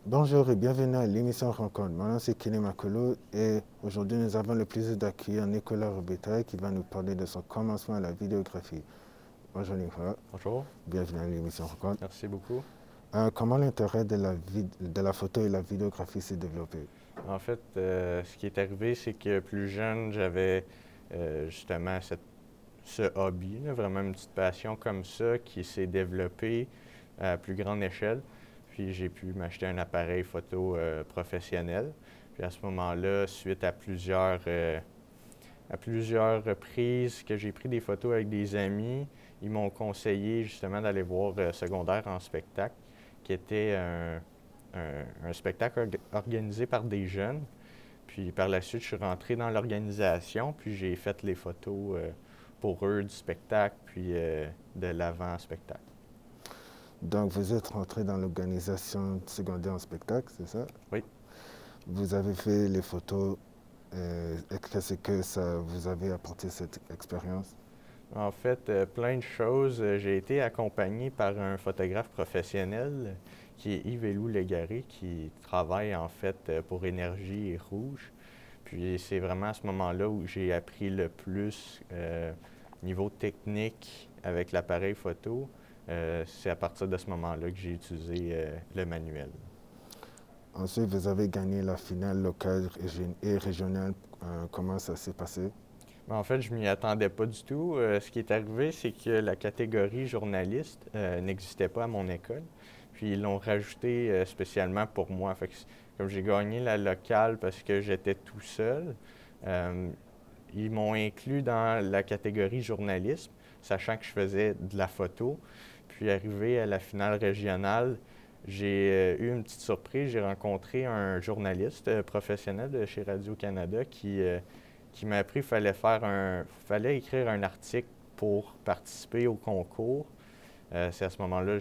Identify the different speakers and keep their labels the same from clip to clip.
Speaker 1: Bonjour et bienvenue à l'émission Rencontre. Mon nom c'est Kenny Makolo et aujourd'hui nous avons le plaisir d'accueillir Nicolas Robitaille qui va nous parler de son commencement à la vidéographie. Bonjour Nicolas.
Speaker 2: Bonjour.
Speaker 1: Bienvenue à l'émission Rencontre.
Speaker 2: Merci beaucoup.
Speaker 1: Comment l'intérêt de la photo et la vidéographie s'est développé?
Speaker 2: En fait, ce qui est arrivé, c'est que plus jeune, j'avais justement ce hobby, là, vraiment une petite passion comme ça qui s'est développée à plus grande échelle. Puis j'ai pu m'acheter un appareil photo professionnel. Puis à ce moment-là, suite à plusieurs reprises que j'ai pris des photos avec des amis, ils m'ont conseillé justement d'aller voir Secondaire en spectacle, qui était un spectacle organisé par des jeunes. Puis par la suite, je suis rentré dans l'organisation, puis j'ai fait les photos pour eux du spectacle, puis de l'avant-spectacle.
Speaker 1: Donc vous êtes rentré dans l'organisation Secondaire en spectacle, c'est ça?
Speaker 2: Oui.
Speaker 1: Vous avez fait les photos. Qu'est-ce que ça vous avez apporté cette expérience?
Speaker 2: En fait, plein de choses. J'ai été accompagné par un photographe professionnel qui est Yves Légaré, qui travaille en fait pour Énergie et Rouge. Puis c'est vraiment à ce moment-là où j'ai appris le plus niveau technique avec l'appareil photo. C'est à partir de ce moment-là que j'ai utilisé le manuel.
Speaker 1: Ensuite, vous avez gagné la finale locale et régionale. Comment ça s'est passé?
Speaker 2: En fait, je ne m'y attendais pas du tout. Ce qui est arrivé, c'est que la catégorie journaliste n'existait pas à mon école. Puis ils l'ont rajouté spécialement pour moi. Fait que, comme j'ai gagné la locale parce que j'étais tout seul, ils m'ont inclus dans la catégorie journalisme, sachant que je faisais de la photo. Puis arrivé à la finale régionale, j'ai eu une petite surprise. J'ai rencontré un journaliste professionnel de chez Radio-Canada qui m'a appris qu'il fallait écrire un article pour participer au concours. C'est à ce moment-là,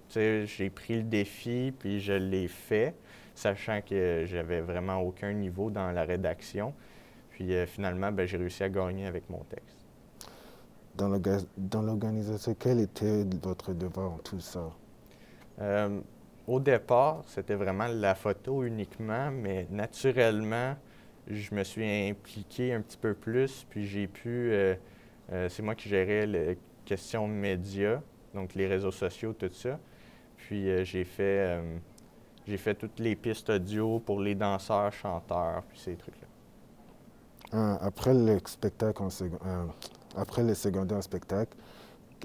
Speaker 2: j'ai pris le défi, puis je l'ai fait, sachant que j'avais vraiment aucun niveau dans la rédaction. Puis finalement, j'ai réussi à gagner avec mon texte.
Speaker 1: Dans l'organisation, quel était votre devoir en tout ça?
Speaker 2: Au départ, c'était vraiment la photo uniquement, mais naturellement, je me suis impliqué un petit peu plus, puis j'ai pu... c'est moi qui gérais les questions médias, donc les réseaux sociaux, tout ça. Puis j'ai fait toutes les pistes audio pour les danseurs, chanteurs, puis ces trucs-là.
Speaker 1: Après le secondaire en spectacle,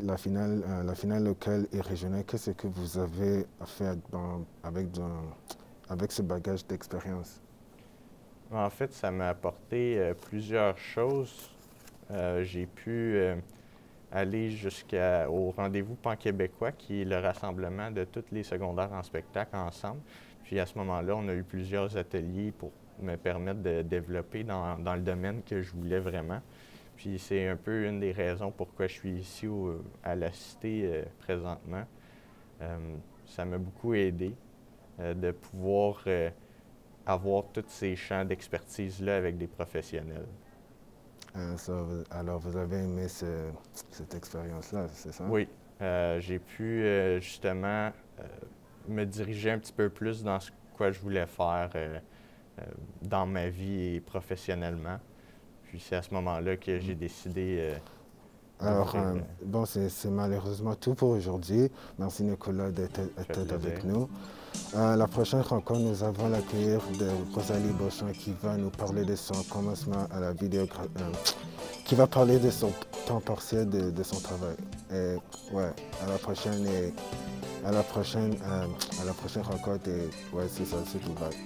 Speaker 1: la finale locale et régionale, qu'est-ce que vous avez fait avec ce bagage d'expérience?
Speaker 2: En fait, ça m'a apporté plusieurs choses. J'ai pu aller jusqu'au rendez-vous pan-québécois, qui est le rassemblement de tous les secondaires en spectacle ensemble. Puis à ce moment-là, on a eu plusieurs ateliers pour me permettre de développer dans le domaine que je voulais vraiment. Puis c'est un peu une des raisons pourquoi je suis ici à la Cité présentement. Ça m'a beaucoup aidé de pouvoir avoir tous ces champs d'expertise-là avec des professionnels.
Speaker 1: Alors, vous avez aimé cette expérience-là, c'est ça?
Speaker 2: Oui, j'ai pu justement me diriger un petit peu plus dans ce que je voulais faire dans ma vie et professionnellement. Puis c'est à ce moment-là que j'ai décidé
Speaker 1: Alors, bon, c'est malheureusement tout pour aujourd'hui. Merci Nicolas d'être avec nous. La prochaine rencontre, nous avons l'accueillir de Rosalie Beauchamp qui va nous parler de son commencement à la vidéographie, qui va parler de son temps partiel de son travail. Et ouais, à la prochaine rencontre. Et ouais, c'est ça, c'est tout. Bye.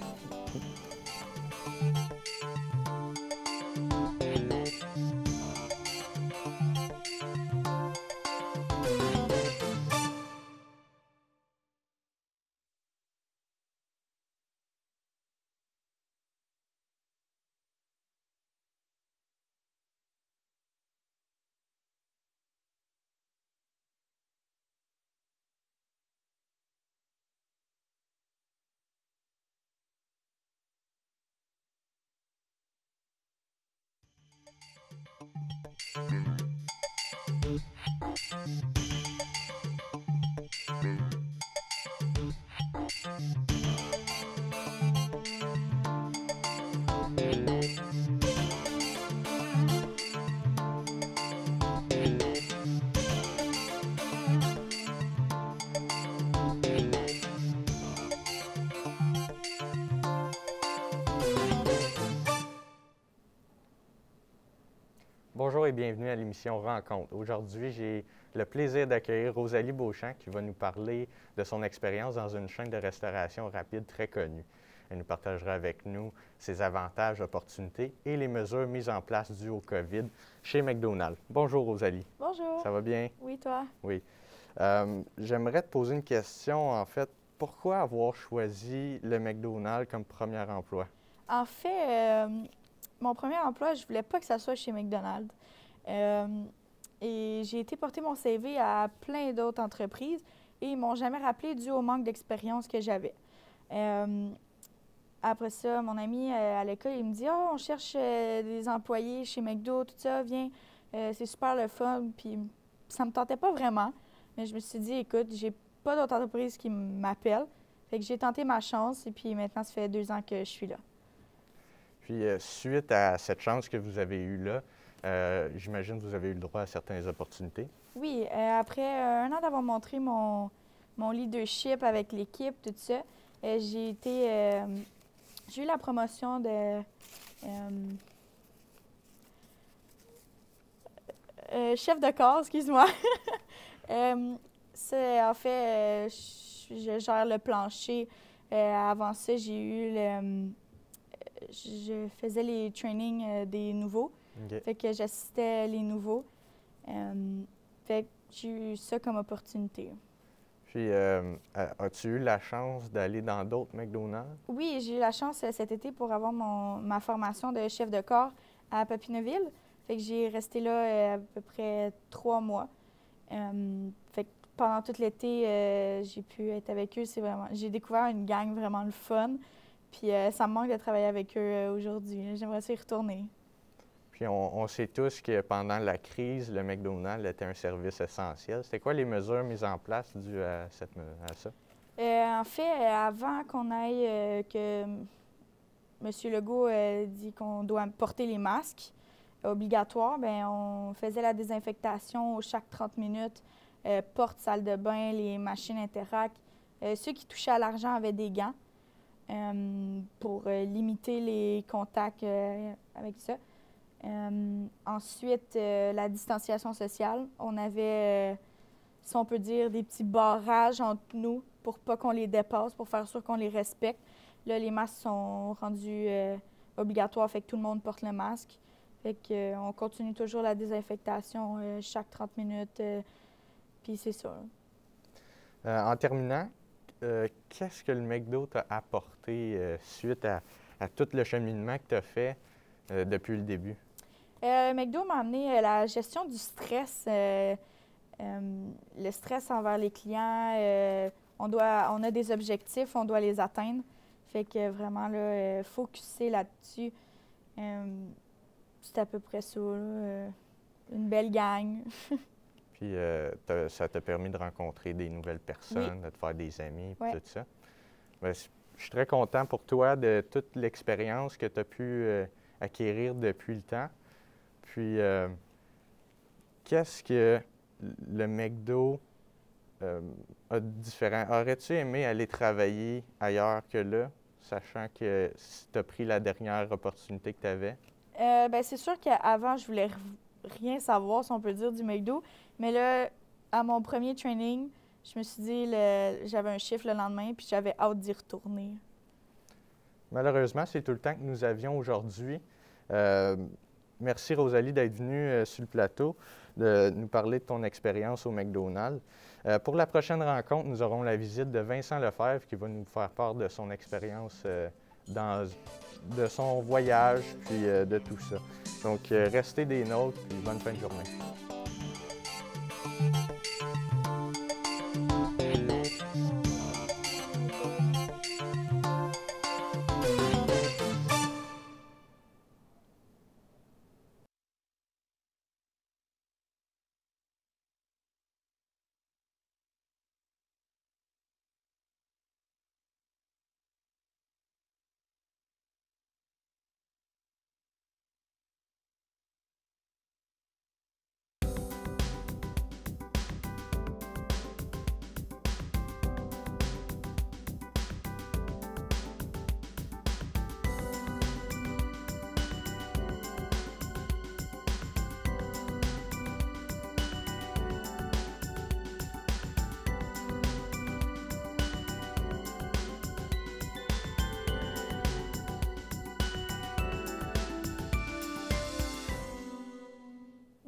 Speaker 2: Bonjour et bienvenue à l'émission Rencontre. Aujourd'hui, j'ai le plaisir d'accueillir Rosalie Beauchamp qui va nous parler de son expérience dans une chaîne de restauration rapide très connue. Elle nous partagera avec nous ses avantages, opportunités et les mesures mises en place dues au COVID chez McDonald's. Bonjour Rosalie.
Speaker 3: Bonjour.
Speaker 2: Ça va bien?
Speaker 3: Oui, toi?
Speaker 2: Oui. J'aimerais te poser une question en fait. Pourquoi avoir choisi le McDonald's comme premier emploi?
Speaker 3: En fait, mon premier emploi, je voulais pas que ça soit chez McDonald's. Et j'ai été porter mon CV à plein d'autres entreprises et ils m'ont jamais rappelé dû au manque d'expérience que j'avais. Après ça, mon ami à l'école, il me dit « Oh, on cherche des employés chez McDo, tout ça, viens, c'est super le fun. » Puis ça me tentait pas vraiment, mais je me suis dit « Écoute, j'ai pas d'autre entreprise qui m'appelle. » Fait que j'ai tenté ma chance et puis maintenant, ça fait 2 ans que je suis là.
Speaker 2: Puis, suite à cette chance que vous avez eue là, j'imagine que vous avez eu le droit à certaines opportunités.
Speaker 3: Oui, après 1 an d'avoir montré mon leadership avec l'équipe, tout ça, j'ai eu la promotion de chef de corps, excuse-moi. En fait, je gère le plancher. Avant ça, je faisais les trainings des nouveaux.
Speaker 2: Okay.
Speaker 3: Fait que j'assistais les nouveaux. Fait que j'ai eu ça comme opportunité.
Speaker 2: Puis, as-tu eu la chance d'aller dans d'autres McDonald's?
Speaker 3: Oui, j'ai eu la chance cet été pour avoir ma formation de chef de corps à Papineauville. Fait que j'ai resté là à peu près 3 mois. Fait que pendant tout l'été, j'ai pu être avec eux. J'ai découvert une gang vraiment le fun. Puis ça me manque de travailler avec eux aujourd'hui. J'aimerais y retourner.
Speaker 2: Puis on sait tous que pendant la crise, le McDonald's était un service essentiel. C'était quoi les mesures mises en place dues à ça?
Speaker 3: En fait, avant qu'on aille, que M. Legault dit qu'on doit porter les masques obligatoires, bien, on faisait la désinfectation chaque 30 minutes, porte, salle de bain, les machines Interact. Ceux qui touchaient à l'argent avaient des gants pour limiter les contacts avec ça. Ensuite, la distanciation sociale. On avait, si on peut dire, des petits barrages entre nous pour pas qu'on les dépasse, pour faire sûr qu'on les respecte. Là, les masques sont rendus obligatoires, fait que tout le monde porte le masque. Fait que, on continue toujours la désinfectation chaque 30 minutes, puis c'est ça.
Speaker 2: En terminant, qu'est-ce que le McDo t'a apporté suite à tout le cheminement que tu as fait depuis le début?
Speaker 3: Le McDo m'a amené la gestion du stress, le stress envers les clients. On a des objectifs, on doit les atteindre. Fait que vraiment, là, focusser là-dessus, c'est à peu près ça, là, une belle gang.
Speaker 2: Puis ça t'a permis de rencontrer des nouvelles personnes,
Speaker 3: oui.
Speaker 2: de te faire des amis,
Speaker 3: ouais.
Speaker 2: Tout ça. Bien, je suis très content pour toi de toute l'expérience que tu as pu acquérir depuis le temps. Puis, qu'est-ce que le McDo a de différent? Aurais-tu aimé aller travailler ailleurs que là, sachant que tu as pris la dernière opportunité que tu avais?
Speaker 3: Bien, c'est sûr qu'avant, je voulais rien savoir, si on peut dire, du McDo. Mais là, à mon premier training, je me suis dit, j'avais un chiffre le lendemain, puis j'avais hâte d'y retourner.
Speaker 2: Malheureusement, c'est tout le temps que nous avions aujourd'hui. Merci Rosalie d'être venue sur le plateau, de nous parler de ton expérience au McDonald's. Pour la prochaine rencontre, nous aurons la visite de Vincent Lefebvre qui va nous faire part de son expérience de son voyage, puis de tout ça. Donc, restez des nôtres, puis bonne fin de journée.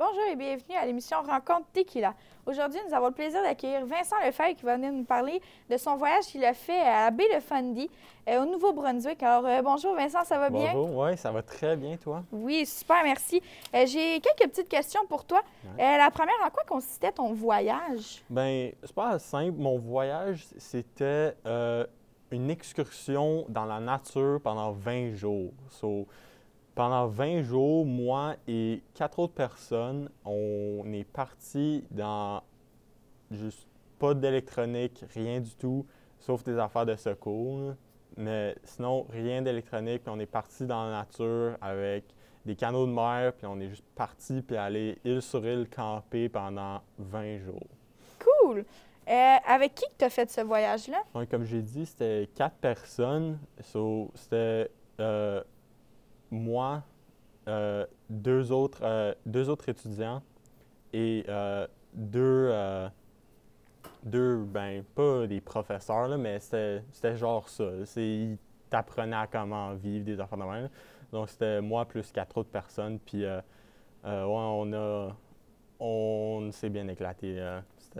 Speaker 3: Bonjour et bienvenue à l'émission Rencontre Tequila. Aujourd'hui, nous avons le plaisir d'accueillir Vincent Lefebvre qui va venir nous parler de son voyage qu'il a fait à la baie de Fundy, au Nouveau-Brunswick. Alors, bonjour Vincent, ça va bien?
Speaker 4: Bonjour, oui, ça va très bien, toi?
Speaker 3: Oui, super, merci. J'ai quelques petites questions pour toi.
Speaker 4: Ouais.
Speaker 3: La première, en quoi consistait ton voyage?
Speaker 4: Bien, c'est pas simple. Mon voyage, c'était une excursion dans la nature pendant 20 jours. Pendant 20 jours, moi et 4 autres personnes, on est partis dans juste pas d'électronique, rien du tout, sauf des affaires de secours, là. Mais sinon, rien d'électronique. Puis on est partis dans la nature avec des canaux de mer, puis on est juste partis puis aller île sur île camper pendant 20 jours.
Speaker 3: Cool! Avec qui tu as fait ce voyage-là?
Speaker 4: Donc, comme j'ai dit, c'était 4 personnes. C'était moi, deux autres étudiants et ben, pas des professeurs, là, mais c'était genre ça. Ils t'apprenaient à comment vivre des affaires de même. Donc, c'était moi plus 4 autres personnes. Puis, ouais, on s'est bien éclaté.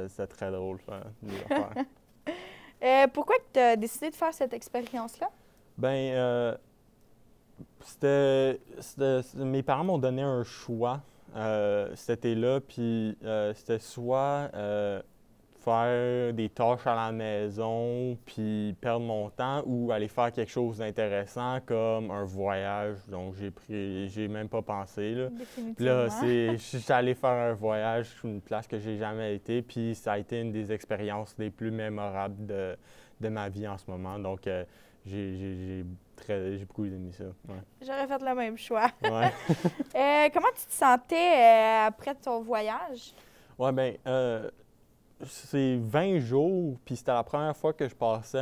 Speaker 4: C'était très drôle, des affaires.
Speaker 3: Pourquoi tu as décidé de faire cette expérience-là?
Speaker 4: Ben, mes parents m'ont donné un choix cet été-là, puis c'était soit faire des tâches à la maison, puis perdre mon temps, ou aller faire quelque chose d'intéressant comme un voyage. Donc, j'ai même pas pensé, là. Puis là, je suis allé faire un voyage sur une place que j'ai jamais été, puis ça a été une des expériences les plus mémorables de ma vie en ce moment. Donc, j'ai beaucoup aimé ça. Ouais.
Speaker 3: J'aurais fait le même choix.
Speaker 4: Ouais.
Speaker 3: Comment tu te sentais après ton voyage?
Speaker 4: Ouais, ben, c'est 20 jours, puis c'était la première fois que je passais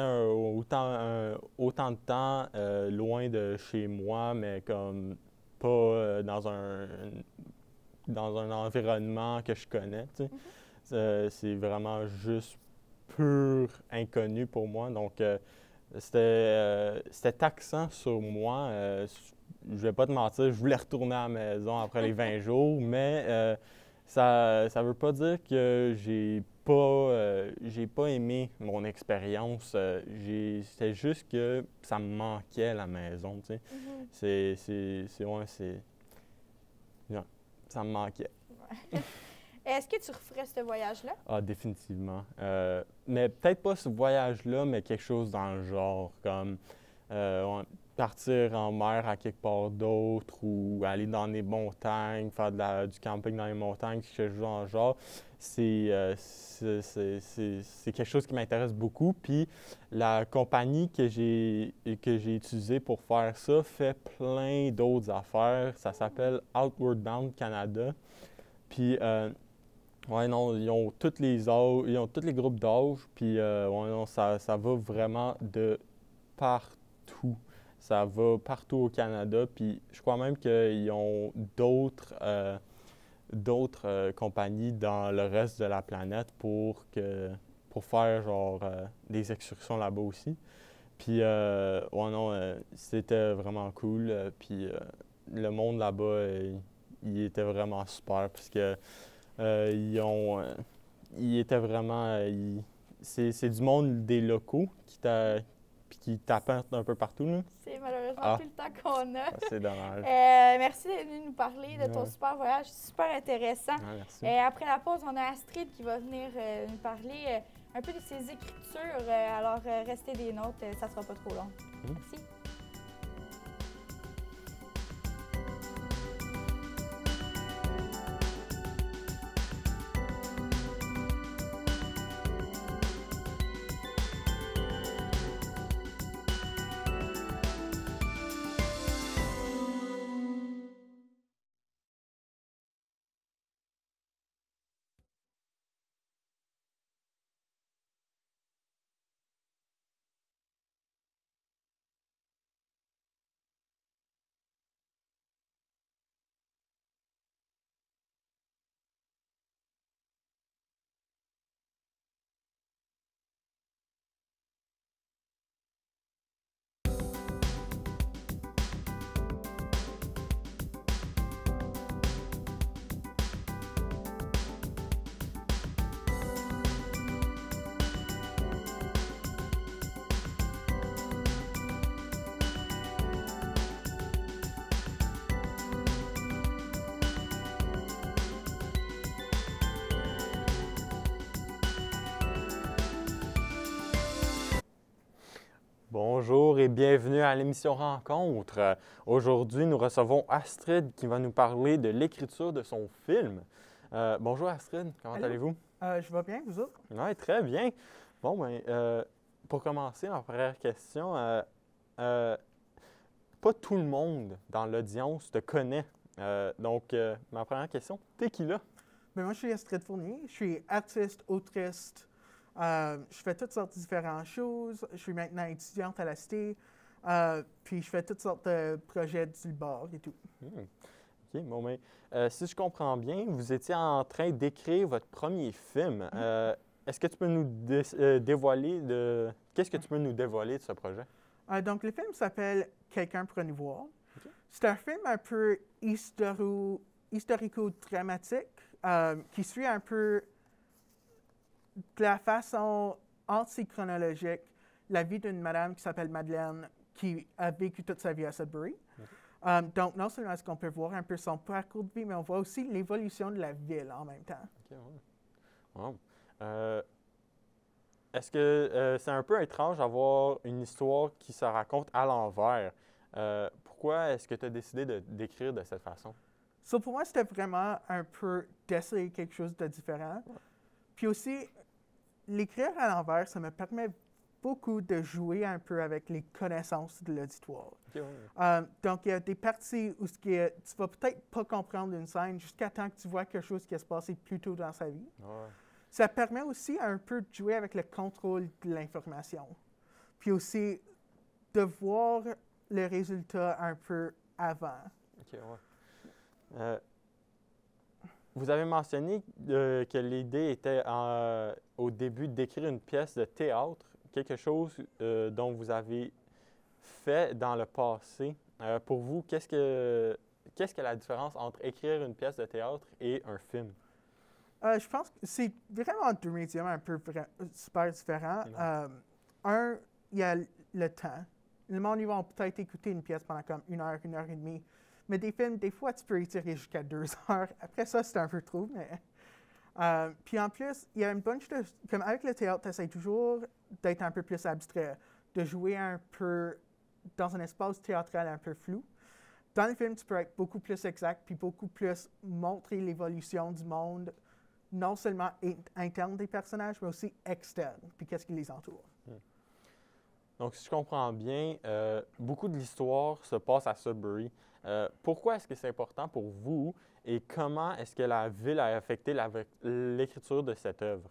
Speaker 4: autant de temps loin de chez moi, mais comme pas dans un environnement que je connais, tu sais. C'est vraiment juste pur inconnu pour moi. Donc, c'était taxant sur moi. Je vais pas te mentir, je voulais retourner à la maison après les 20 jours, mais ça veut pas dire que j'ai pas aimé mon expérience. C'était juste que ça me manquait la maison, tu sais. Non, ça me manquait.
Speaker 3: Est-ce que tu referais ce voyage-là?
Speaker 4: Ah, définitivement. Mais peut-être pas ce voyage-là, mais quelque chose dans le genre, comme partir en mer à quelque part d'autre ou aller dans les montagnes, faire du camping dans les montagnes, quelque chose dans le genre. C'est quelque chose qui m'intéresse beaucoup. Puis la compagnie que j'ai utilisée pour faire ça fait plein d'autres affaires. Ça s'appelle Outward Bound Canada. Puis ouais, non, ils ont tous les groupes d'âge, puis ouais, non, ça va vraiment de partout. Ça va partout au Canada, puis je crois même qu'ils ont d'autres compagnies dans le reste de la planète pour faire genre des excursions là-bas aussi. Puis ouais, non, c'était vraiment cool. Puis le monde là-bas, il était vraiment super, parce que ils étaient vraiment. C'est du monde des locaux qui t'apportent un peu partout, là.
Speaker 3: C'est malheureusement plus le temps qu'on a.
Speaker 4: C'est dommage.
Speaker 3: Merci d'être venu nous parler de ton super voyage, super intéressant.
Speaker 4: Merci.
Speaker 3: Après la pause, on a Astrid qui va venir nous parler un peu de ses écritures. Alors, restez des nôtres, ça sera pas trop long. Merci.
Speaker 4: Bonjour et bienvenue à l'émission Rencontre. Aujourd'hui, nous recevons Astrid qui va nous parler de l'écriture de son film. Bonjour Astrid, comment allez-vous?
Speaker 5: Je vais bien, vous autres?
Speaker 4: Oui, très bien. Bon, bien, pour commencer, ma première question, pas tout le monde dans l'audience te connaît. Donc, ma première question, t'es qui là?
Speaker 5: Bien, moi, je suis Astrid Fournier. Je suis artiste, autrice. Je fais toutes sortes de différentes choses. Je suis maintenant étudiante à la Cité. Puis, je fais toutes sortes de projets du bord et tout.
Speaker 4: OK, bon, bien, si je comprends bien, vous étiez en train d'écrire votre premier film. Est-ce que tu peux nous dévoiler Qu'est-ce que tu peux nous dévoiler de ce projet?
Speaker 5: Donc, le film s'appelle Quelqu'un pour nous voir.
Speaker 4: Okay.
Speaker 5: C'est un film un peu historico-dramatique qui suit un peu de la façon anti-chronologique la vie d'une madame qui s'appelle Madeleine qui a vécu toute sa vie à Sudbury. Okay. Donc, non seulement est-ce qu'on peut voir un peu son parcours de vie, mais on voit aussi l'évolution de la ville en même temps.
Speaker 4: OK, ouais. Wow. Est-ce que c'est un peu étrange d'avoir une histoire qui se raconte à l'envers? Pourquoi est-ce que tu as décidé d'écrire de cette façon?
Speaker 5: So, pour moi, c'était vraiment un peu d'essayer quelque chose de différent. Ouais. Puis aussi, l'écrire à l'envers, ça me permet beaucoup de jouer un peu avec les connaissances de l'auditoire. Okay, ouais. Donc, il y a des parties où tu ne vas peut-être pas comprendre une scène jusqu'à temps que tu vois quelque chose qui a se passé plus tôt dans sa vie. Ouais. Ça permet aussi un peu de jouer avec le contrôle de l'information. Puis aussi de voir le résultat un peu avant.
Speaker 4: OK, ouais. Vous avez mentionné que l'idée était au début d'écrire une pièce de théâtre, quelque chose dont vous avez fait dans le passé. Pour vous, qu'est-ce que la différence entre écrire une pièce de théâtre et un film?
Speaker 5: Je pense que c'est vraiment deux médiums un peu super différents. Un, il y a le temps. Le monde, ils vont peut-être écouter une pièce pendant comme 1 heure et demie. Mais des films, des fois, tu peux étirer jusqu'à 2 heures. Après ça, c'est un peu trop, mais... puis en plus, il y a une bunch de... Comme avec le théâtre, tu essaies toujours d'être un peu plus abstrait, de jouer un peu dans un espace théâtral un peu flou. Dans le film, tu peux être beaucoup plus exact, puis beaucoup plus montrer l'évolution du monde, non seulement interne des personnages, mais aussi externe, puis qu'est-ce qui les entoure.
Speaker 4: Donc, si je comprends bien, beaucoup de l'histoire se passe à Sudbury. Pourquoi est-ce que c'est important pour vous et comment est-ce que la ville a affecté l'écriture de cette œuvre?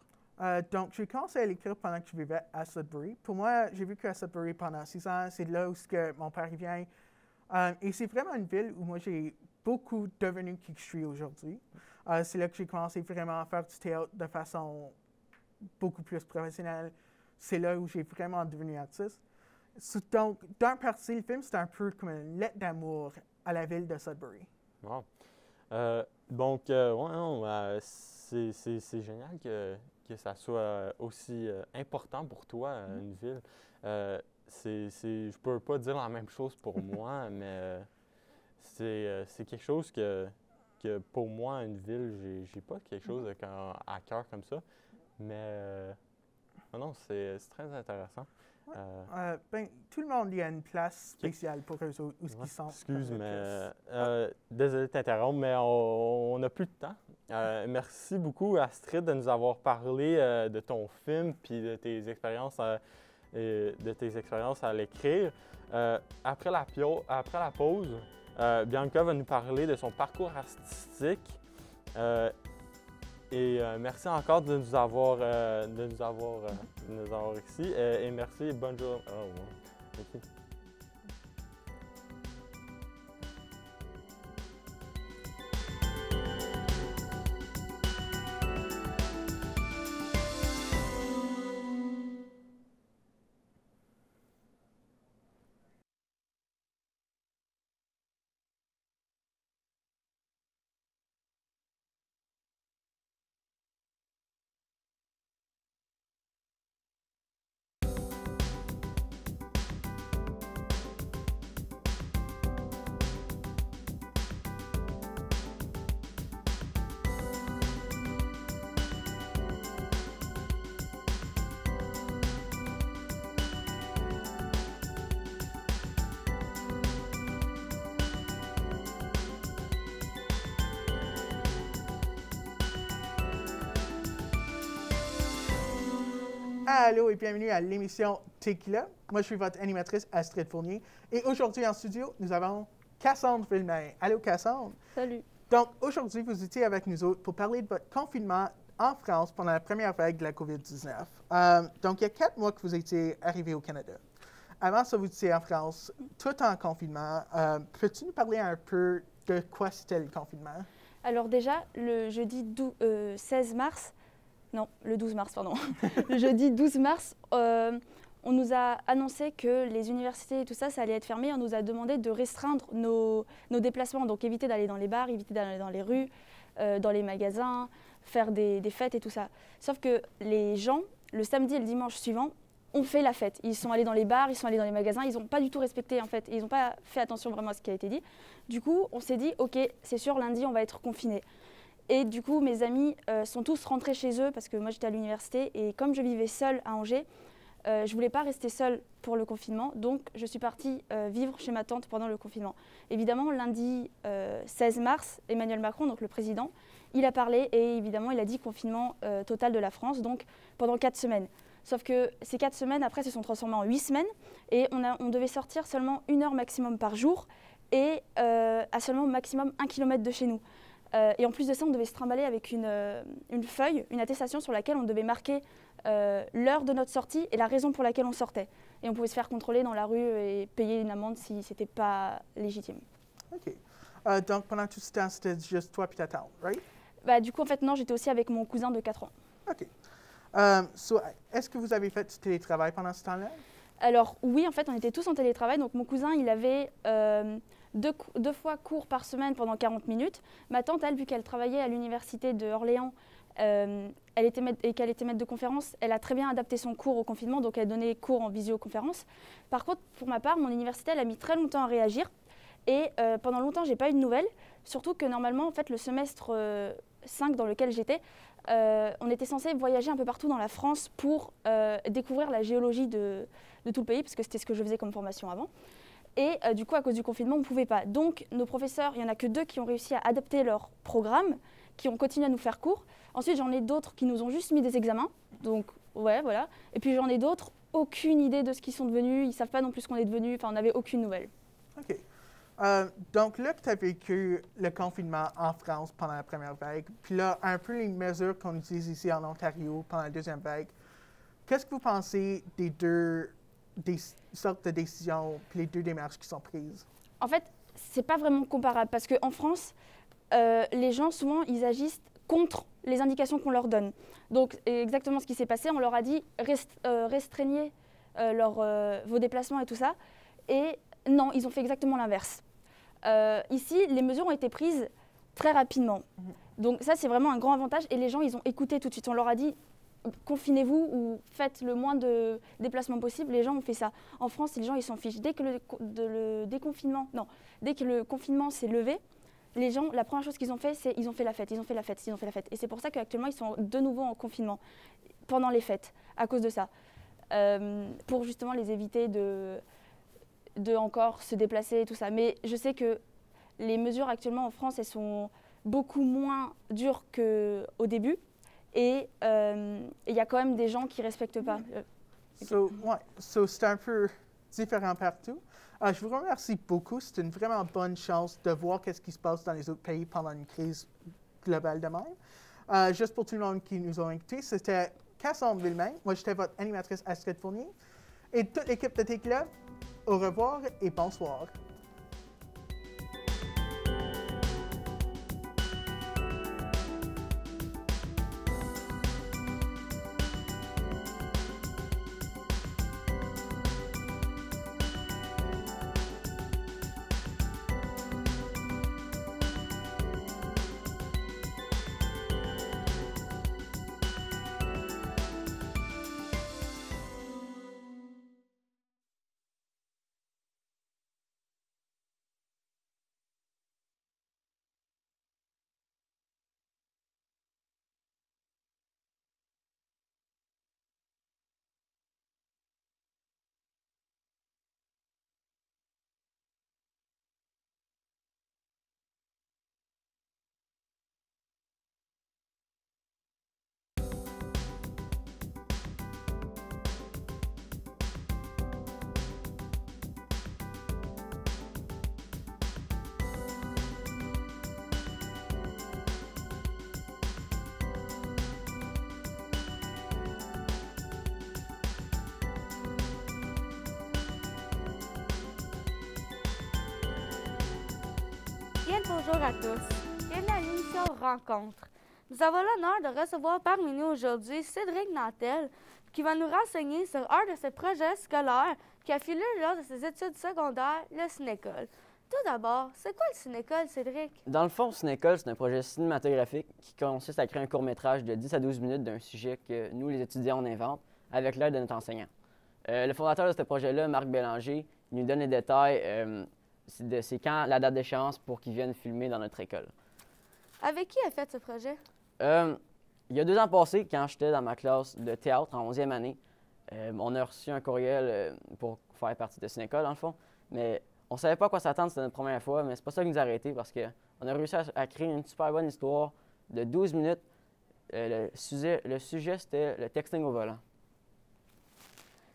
Speaker 5: Donc, j'ai commencé à l'écrire pendant que je vivais à Sudbury. Pour moi, j'ai vécu à Sudbury pendant 6 ans. C'est là où mon père vient. Et c'est vraiment une ville où moi, j'ai beaucoup devenu qui je suis aujourd'hui. C'est là que j'ai commencé vraiment à faire du théâtre de façon beaucoup plus professionnelle. C'est là où j'ai vraiment devenu artiste. Donc, d'un parti, le film, c'est un peu comme une lettre d'amour à la ville de Sudbury.
Speaker 4: Wow. Donc, ouais, c'est génial que ça soit aussi important pour toi, une ville. Je peux pas dire la même chose pour moi, mais c'est quelque chose que pour moi, une ville, j'ai pas quelque chose à cœur comme ça. Mais non, c'est très intéressant.
Speaker 5: Ben, tout le monde, il y a une place spéciale pour eux où ils sont.
Speaker 4: Excuse, mais désolé de t'interrompre, mais on n'a plus de temps. Merci beaucoup, Astrid, de nous avoir parlé de ton film puis de tes expériences à l'écrire. Après la pause, Bianca va nous parler de son parcours artistique. Merci encore de nous avoir ici. Et merci et bonne journée. Oh, wow. Okay.
Speaker 5: Allô et bienvenue à l'émission Tequila. Moi, je suis votre animatrice Astrid Fournier. Et aujourd'hui en studio, nous avons Cassandre Villemain. Allô, Cassandre.
Speaker 3: Salut.
Speaker 5: Donc, aujourd'hui, vous étiez avec nous autres pour parler de votre confinement en France pendant la première vague de la COVID-19. Donc, il y a 4 mois que vous étiez arrivé au Canada. Avant ça, vous étiez en France, tout en confinement. Peux-tu nous parler un peu de quoi c'était le confinement?
Speaker 3: Alors déjà, le jeudi 16 mars, non, le 12 mars, pardon. Le jeudi 12 mars, on nous a annoncé que les universités et tout ça, ça allait être fermé. On nous a demandé de restreindre nos déplacements, donc éviter d'aller dans les bars, éviter d'aller dans les rues, dans les magasins, faire des fêtes et tout ça. Sauf que les gens, le samedi et le dimanche suivant, ont fait la fête. Ils sont allés dans les bars, ils sont allés dans les magasins, ils n'ont pas du tout respecté en fait, ils n'ont pas fait attention vraiment à ce qui a été dit. Du coup, on s'est dit, ok, c'est sûr, lundi, on va être confinés. Et du coup, mes amis sont tous rentrés chez eux parce que moi, j'étais à l'université et comme je vivais seule à Angers, je ne voulais pas rester seule pour le confinement, donc je suis partie vivre chez ma tante pendant le confinement. Évidemment, lundi 16 mars, Emmanuel Macron, donc le président, il a parlé et évidemment, il a dit confinement total de la France, donc pendant 4 semaines. Sauf que ces 4 semaines, après, se sont transformées en 8 semaines et on devait sortir seulement 1 heure maximum par jour et à seulement maximum 1 kilomètre de chez nous. Et en plus de ça, on devait se trimballer avec une feuille, une attestation sur laquelle on devait marquer l'heure de notre sortie et la raison pour laquelle on sortait. Et on pouvait se faire contrôler dans la rue et payer une amende si ce n'était pas légitime.
Speaker 5: OK. Donc, pendant tout ce temps, c'était juste toi et ta tante, right?
Speaker 3: Bah, du coup, en fait, non, j'étais aussi avec mon cousin de 4 ans.
Speaker 5: OK. Est-ce que vous avez fait du télétravail pendant ce temps-là?
Speaker 3: Alors, oui, en fait, on était tous en télétravail. Donc, mon cousin, il avait 2 fois cours par semaine pendant 40 minutes. Ma tante, elle, vu qu'elle travaillait à l'université de Orléans et qu'elle était maître de conférence, elle a très bien adapté son cours au confinement, donc elle donnait cours en visioconférence. Par contre, pour ma part, mon université, elle a mis très longtemps à réagir et pendant longtemps, j'ai pas eu de nouvelles, surtout que normalement, en fait, le semestre 5 dans lequel j'étais, on était censé voyager un peu partout dans la France pour découvrir la géologie de tout le pays, parce que c'était ce que je faisais comme formation avant. Et du coup, à cause du confinement, on ne pouvait pas. Donc, nos professeurs, il n'y en a que 2 qui ont réussi à adapter leur programme, qui ont continué à nous faire cours. Ensuite, j'en ai d'autres qui nous ont juste mis des examens. Donc, ouais, voilà. Et puis, j'en ai d'autres, aucune idée de ce qu'ils sont devenus. Ils ne savent pas non plus ce qu'on est devenu. Enfin, on n'avait aucune nouvelle.
Speaker 5: OK. Donc là, tu as vécu le confinement en France pendant la première vague, puis là, un peu les mesures qu'on utilise ici en Ontario pendant la deuxième vague. Qu'est-ce que vous pensez des sortes de décisions puis les 2 démarches qui sont prises?
Speaker 3: En fait, c'est pas vraiment comparable parce qu'en France, les gens, souvent, ils agissent contre les indications qu'on leur donne. Donc, exactement ce qui s'est passé, on leur a dit restreignez vos déplacements et tout ça. Et non, ils ont fait exactement l'inverse. Ici, les mesures ont été prises très rapidement. Donc ça, c'est vraiment un grand avantage. Et les gens, ils ont écouté tout de suite. On leur a dit confinez-vous ou faites le moins de déplacements possible. Les gens ont fait ça. En France, les gens, ils s'en fichent. Dès que dès que le confinement s'est levé, les gens, la première chose qu'ils ont fait, c'est ils ont fait la fête, ils ont fait la fête, ils ont fait la fête. Et c'est pour ça qu'actuellement, ils sont de nouveau en confinement pendant les fêtes, à cause de ça. Pour justement les éviter de encore se déplacer et tout ça. Mais je sais que les mesures actuellement en France, elles sont beaucoup moins dures qu'au début. Et il y a quand même des gens qui ne respectent pas.
Speaker 5: C'est un peu différent partout. Je vous remercie beaucoup. C'est une vraiment bonne chance de voir ce qui se passe dans les autres pays pendant une crise globale de même. Juste pour tout le monde qui nous a écoutés, c'était Cassandre Villemain. Moi, j'étais votre animatrice Astrid Fournier. Et toute l'équipe de Tequila, au revoir et bonsoir.
Speaker 6: bonjour à tous. Bienvenue à l'émission Rencontre. Nous avons l'honneur de recevoir parmi nous aujourd'hui Cédric Nantel, qui va nous renseigner sur un de ses projets scolaires qui a filé lors de ses études secondaires, le Cinécole. Tout d'abord, c'est quoi le Cinécole, Cédric?
Speaker 7: Dans le fond, Cinécole, c'est un projet cinématographique qui consiste à créer un court-métrage de 10 à 12 minutes d'un sujet que nous, les étudiants, on invente avec l'aide de notre enseignant. Le fondateur de ce projet-là, Marc Bélanger, il nous donne les détails c'est quand la date d'échéance pour qu'ils viennent filmer dans notre école.
Speaker 6: Avec qui a fait ce projet?
Speaker 7: Il y a 2 ans passés, quand j'étais dans ma classe de théâtre en 11e année, on a reçu un courriel pour faire partie de Cinécole, dans le fond. Mais on ne savait pas à quoi s'attendre, c'était notre première fois, mais c'est pas ça qui nous a arrêtés parce qu'on a réussi à créer une super bonne histoire de 12 minutes. Le sujet, c'était le texting au volant.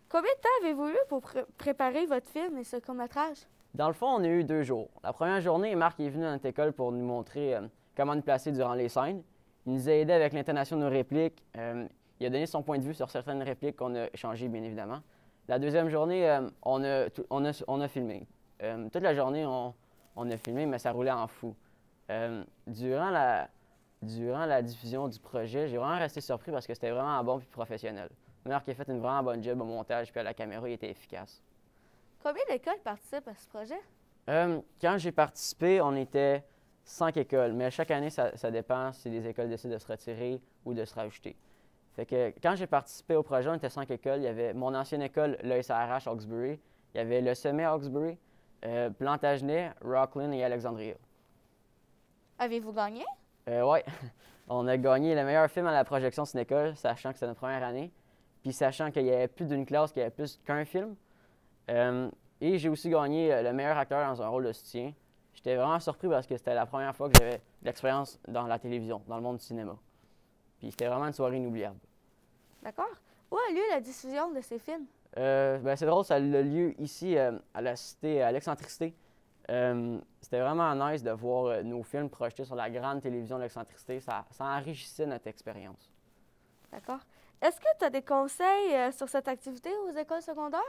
Speaker 6: Combien de temps avez-vous eu pour préparer votre film et ce court-métrage?
Speaker 7: Dans le fond, on a eu 2 jours. La première journée, Marc est venu dans notre école pour nous montrer comment nous placer durant les scènes. Il nous a aidés avec l'intonation de nos répliques. Il a donné son point de vue sur certaines répliques qu'on a échangées, bien évidemment. La deuxième journée, on a filmé. Toute la journée, on a filmé, mais ça roulait en fou. Durant la diffusion du projet, j'ai vraiment resté surpris parce que c'était vraiment bon et professionnel. Marc a fait une vraiment bonne job au montage, puis à la caméra, il était efficace.
Speaker 6: Combien d'écoles participent à ce projet?
Speaker 7: Quand j'ai participé, on était 5 écoles, mais chaque année, ça dépend si les écoles décident de se retirer ou de se rajouter. Fait que quand j'ai participé au projet, on était 5 écoles. Il y avait mon ancienne école, l'ESRH Hawkesbury. Il y avait le Sommet Hawkesbury, Plantagenet, Rockland et Alexandria.
Speaker 6: Avez-vous gagné?
Speaker 7: Oui. On a gagné le meilleur film à la projection Cinécole, sachant que c'était notre première année. Puis sachant qu'il y avait plus d'une classe qui avait plus qu'un film. Et j'ai aussi gagné le meilleur acteur dans un rôle de soutien. J'étais vraiment surpris parce que c'était la première fois que j'avais de l'expérience dans la télévision, dans le monde du cinéma. Puis c'était vraiment une soirée inoubliable.
Speaker 6: D'accord. Où a lieu la diffusion de ces films?
Speaker 7: C'est drôle, ça a lieu ici à la cité, à l'Excentricité. C'était vraiment nice de voir nos films projetés sur la grande télévision de l'Excentricité. Ça enrichissait notre expérience.
Speaker 6: D'accord. Est-ce que tu as des conseils sur cette activité aux écoles secondaires?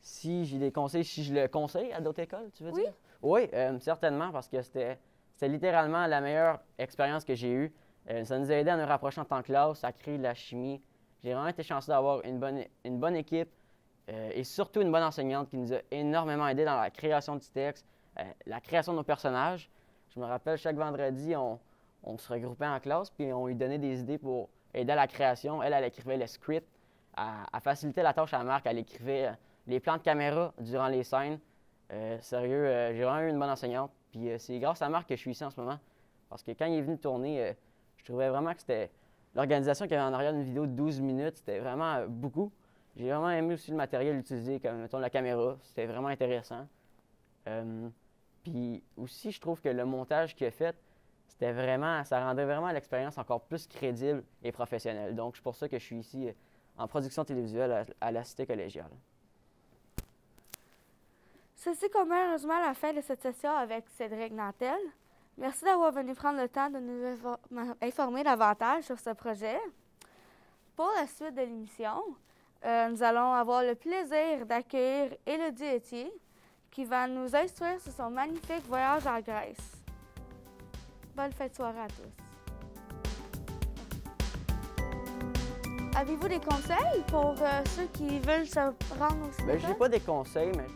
Speaker 7: Si j'ai des conseils, si je le conseille à d'autres écoles, tu veux
Speaker 6: Oui.
Speaker 7: dire? Oui, certainement, parce que c'était littéralement la meilleure expérience que j'ai eue. Ça nous a aidé à nous rapprocher en tant que classe, à créer de la chimie. J'ai vraiment été chanceux d'avoir une bonne équipe et surtout une bonne enseignante qui nous a énormément aidé dans la création du texte, la création de nos personnages. Je me rappelle, chaque vendredi, on se regroupait en classe puis on lui donnait des idées pour aider à la création. Elle écrivait le script, à faciliter la tâche à Marc. Elle écrivait les plans de caméra durant les scènes. Sérieux, j'ai vraiment eu une bonne enseignante. Puis c'est grâce à Marc que je suis ici en ce moment. Parce que quand il est venu tourner, je trouvais vraiment que c'était l'organisation qu'il y avait en arrière d'une vidéo de 12 minutes. C'était vraiment beaucoup. J'ai vraiment aimé aussi le matériel utilisé, comme mettons la caméra. C'était vraiment intéressant. Puis aussi, je trouve que le montage qu'il a fait, ça rendait vraiment l'expérience encore plus crédible et professionnelle. Donc, c'est pour ça que je suis ici en production télévisuelle à la Cité collégiale.
Speaker 6: Ceci comme heureusement la fin de cette session avec Cédric Nantel. Merci d'avoir venu prendre le temps de nous informer davantage sur ce projet. Pour la suite de l'émission, nous allons avoir le plaisir d'accueillir Élodie Etier, qui va nous instruire sur son magnifique voyage en Grèce. Bonne fin de soirée à tous. Avez-vous des conseils pour ceux qui veulent se rendre au cinéma?
Speaker 7: Je n'ai pas des conseils, mais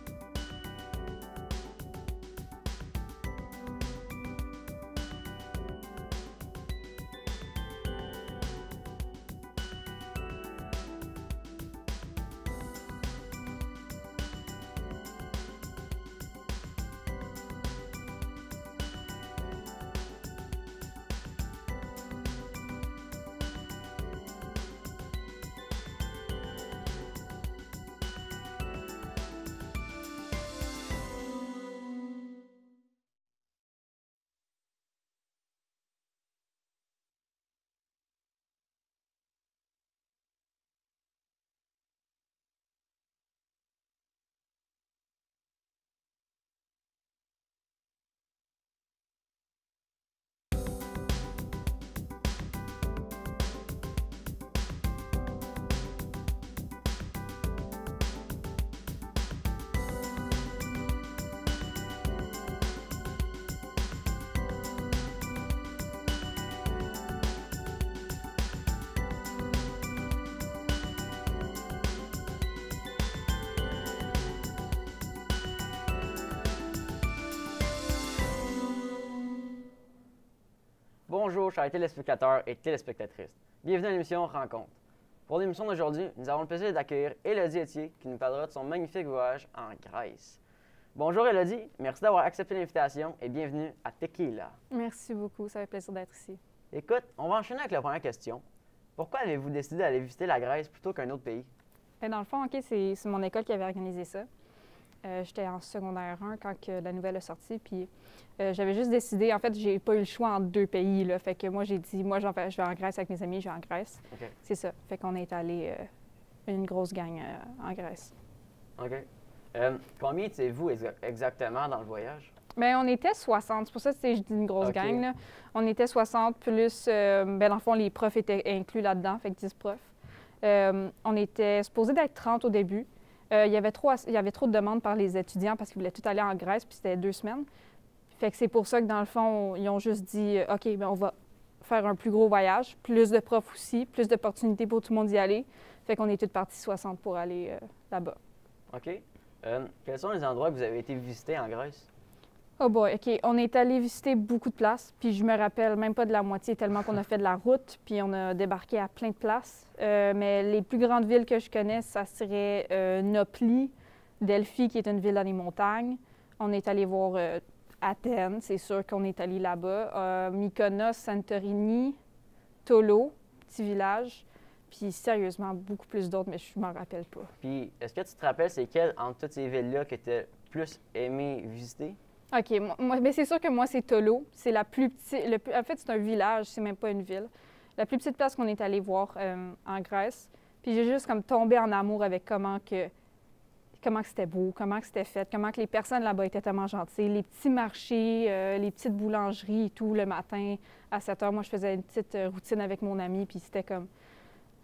Speaker 7: Bonjour, chers téléspectateurs et téléspectatrices. Bienvenue à l'émission Rencontre. Pour l'émission d'aujourd'hui, nous avons le plaisir d'accueillir Élodie Etier qui nous parlera de son magnifique voyage en Grèce. Bonjour Élodie, merci d'avoir accepté l'invitation et bienvenue à Tequila.
Speaker 8: Merci beaucoup, ça fait plaisir d'être ici.
Speaker 7: Écoute, on va enchaîner avec la première question. Pourquoi avez-vous décidé d'aller visiter la Grèce plutôt qu'un autre pays?
Speaker 8: Bien, dans le fond, OK, c'est mon école qui avait organisé ça. J'étais en secondaire 1 quand que la nouvelle est sortie, puis j'avais juste décidé, en fait, j'ai pas eu le choix entre deux pays, là, fait que moi, j'ai dit, moi, je vais en Grèce avec mes amis, je vais en Grèce.
Speaker 7: OK.
Speaker 8: C'est ça, fait qu'on est allé une grosse gang en Grèce.
Speaker 7: OK. Combien étiez-vous exactement dans le voyage?
Speaker 8: Bien, on était 60, c'est pour ça que je dis une grosse
Speaker 7: OK.
Speaker 8: gang, là. On était 60, plus, bien, dans le fond, les profs étaient inclus là-dedans, fait que 10 profs. On était supposé d'être 30 au début. Il y avait trop de demandes par les étudiants parce qu'ils voulaient tout aller en Grèce, puis c'était 2 semaines. Fait que c'est pour ça que, dans le fond, ils ont juste dit OK, bien, on va faire un plus gros voyage, plus de profs aussi, plus d'opportunités pour tout le monde d'y aller. Fait qu'on est tous partis 60 pour aller là-bas.
Speaker 7: OK. Quels sont les endroits que vous avez été visités en Grèce?
Speaker 8: Oh boy, OK. On est allé visiter beaucoup de places, puis je me rappelle même pas de la moitié tellement qu'on a fait de la route, puis on a débarqué à plein de places. Mais les plus grandes villes que je connais, ça serait Nopli, Delphi, qui est une ville dans les montagnes. On est allé voir Athènes, c'est sûr qu'on est allé là-bas. Mykonos, Santorini, Tolo, petit village. Puis sérieusement, beaucoup plus d'autres, mais je m'en rappelle pas.
Speaker 7: Puis, est-ce que tu te rappelles c'est quelle entre toutes ces villes-là que tu as plus aimé visiter?
Speaker 8: OK. Mais c'est sûr que moi, c'est Tolo. C'est la plus petite. En fait, c'est un village, c'est même pas une ville. La plus petite place qu'on est allé voir en Grèce. Puis j'ai juste comme tombé en amour avec comment que c'était beau, comment que c'était fait, comment que les personnes là-bas étaient tellement gentilles. Les petits marchés, les petites boulangeries et tout, le matin à 7 heures. Moi, je faisais une petite routine avec mon ami, puis c'était comme...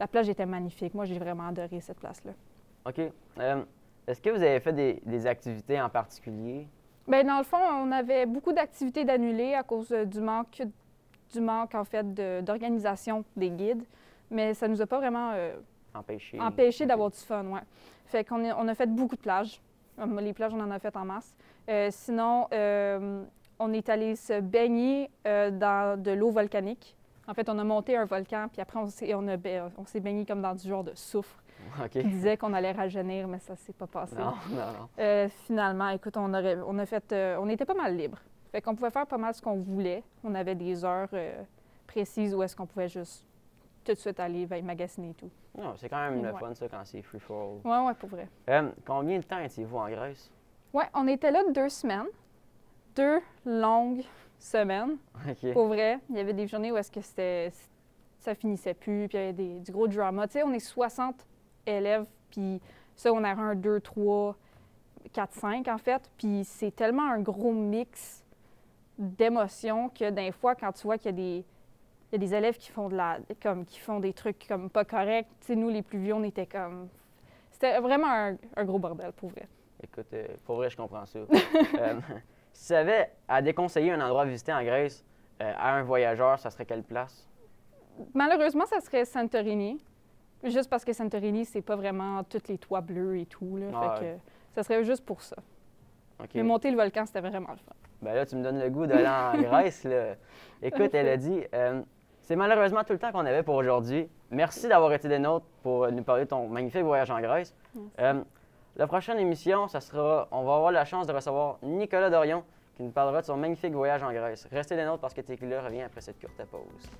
Speaker 8: La plage était magnifique. Moi, j'ai vraiment adoré cette place-là.
Speaker 7: OK. Est-ce que vous avez fait des activités en particulier?
Speaker 8: Bien, dans le fond, on avait beaucoup d'activités d'annulées à cause du manque en fait, d'organisation des guides. Mais ça nous a pas vraiment empêché d'avoir du fun, ouais. Fait qu'on on a fait beaucoup de plages. Les plages, on en a fait en masse. Sinon, on est allé se baigner dans de l'eau volcanique. En fait, on a monté un volcan, puis après, on s'est baigné comme dans du genre de soufre.
Speaker 7: OK.
Speaker 8: Qui disait qu'on allait rajeunir, mais ça s'est pas passé.
Speaker 7: Non.
Speaker 8: Finalement, écoute, on était pas mal libre. Fait qu'on pouvait faire pas mal ce qu'on voulait. On avait des heures précises où est-ce qu'on pouvait juste tout de suite aller magasiner et tout.
Speaker 7: Non, c'est quand même le fun, ça, quand c'est free for all.
Speaker 8: Ouais, pour vrai.
Speaker 7: Combien de temps étiez-vous en Grèce?
Speaker 8: Ouais, on était là 2 semaines. 2 longues semaines.
Speaker 7: OK.
Speaker 8: Pour vrai, il y avait des journées où est-ce que ça finissait plus, puis il y avait du gros drama. Tu sais, on est 60 élèves, puis ça, on a 1, 2, 3, 4, 5 en fait. Puis c'est tellement un gros mix d'émotions que des fois, quand tu vois qu'il y a des élèves qui font qui font des trucs comme pas corrects, tu sais, nous, les plus vieux, on était comme... C'était vraiment un gros bordel, pour vrai.
Speaker 7: Écoute, pour vrai, je comprends ça. Si tu avais à déconseiller un endroit à visiter en Grèce à un voyageur, ça serait quelle place?
Speaker 8: Malheureusement, ça serait Santorini. Juste parce que Santorini, c'est pas vraiment tous les toits bleus et tout. Là, fait que ça serait juste pour ça.
Speaker 7: OK.
Speaker 8: Mais monter le volcan, c'était vraiment le fun.
Speaker 7: Ben là, tu me donnes le goût d'aller en Grèce, là. Écoute, Élodie, c'est malheureusement tout le temps qu'on avait pour aujourd'hui. Merci d'avoir été des nôtres pour nous parler de ton magnifique voyage en Grèce. La prochaine émission, on va avoir la chance de recevoir Nicolas Dorion qui nous parlera de son magnifique voyage en Grèce. Restez des nôtres parce que Tequila revient après cette courte pause.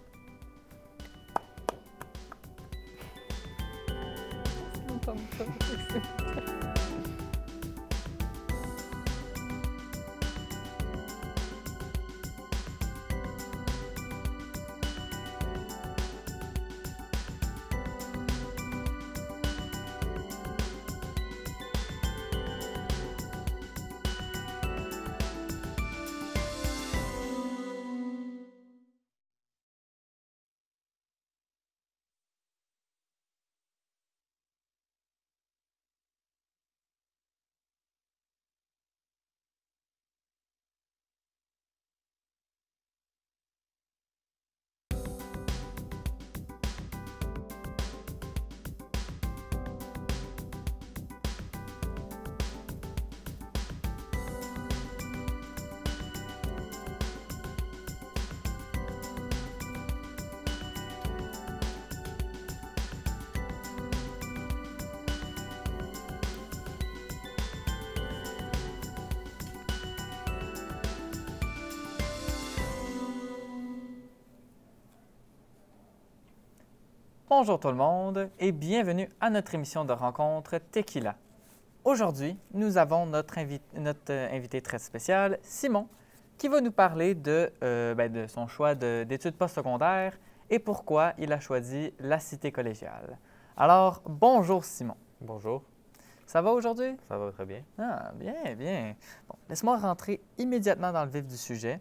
Speaker 9: Bonjour tout le monde et bienvenue à notre émission de rencontre Tequila. Aujourd'hui, nous avons notre invité très spécial, Simon, qui va nous parler de son choix d'études postsecondaires et pourquoi il a choisi la cité collégiale. Alors, bonjour Simon.
Speaker 2: Bonjour.
Speaker 9: Ça va aujourd'hui?
Speaker 2: Ça va très bien.
Speaker 9: Ah, bien, bien. Bon, laisse-moi rentrer immédiatement dans le vif du sujet.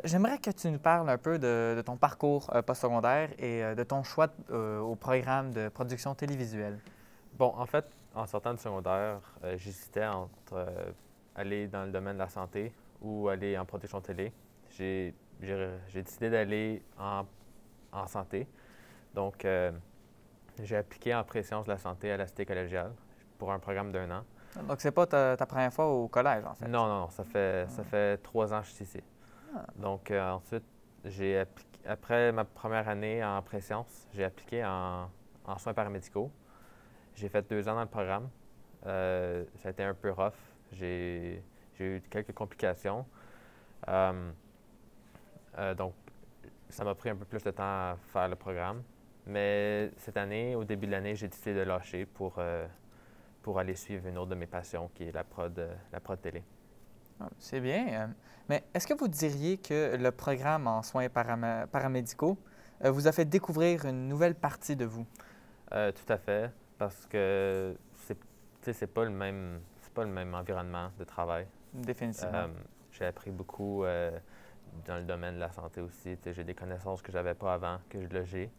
Speaker 9: J'aimerais que tu nous parles un peu de ton parcours postsecondaire et de ton choix au programme de production télévisuelle.
Speaker 2: Bon, en fait, en sortant du secondaire, j'hésitais entre aller dans le domaine de la santé ou aller en production télé. J'ai décidé d'aller en santé. Donc, j'ai appliqué en pré-sciences de la santé à la cité collégiale pour un programme d'1 an.
Speaker 9: Donc, c'est pas ta première fois au collège, en fait?
Speaker 2: Non, ça fait 3 ans que je suis ici. Donc, ensuite, après ma première année en pré-sciences, j'ai appliqué en soins paramédicaux. J'ai fait 2 ans dans le programme. Ça a été un peu rough. J'ai eu quelques complications. Donc, ça m'a pris un peu plus de temps à faire le programme. Mais cette année, au début de l'année, j'ai décidé de lâcher pour aller suivre une autre de mes passions, qui est la prod télé.
Speaker 9: C'est bien. Mais est-ce que vous diriez que le programme en soins paramédicaux vous a fait découvrir une nouvelle partie de vous?
Speaker 2: Tout à fait, parce que c'est pas le même environnement de travail.
Speaker 9: Définitivement.
Speaker 2: J'ai appris beaucoup dans le domaine de la santé aussi. J'ai des connaissances que j'avais pas avant, que j'ai.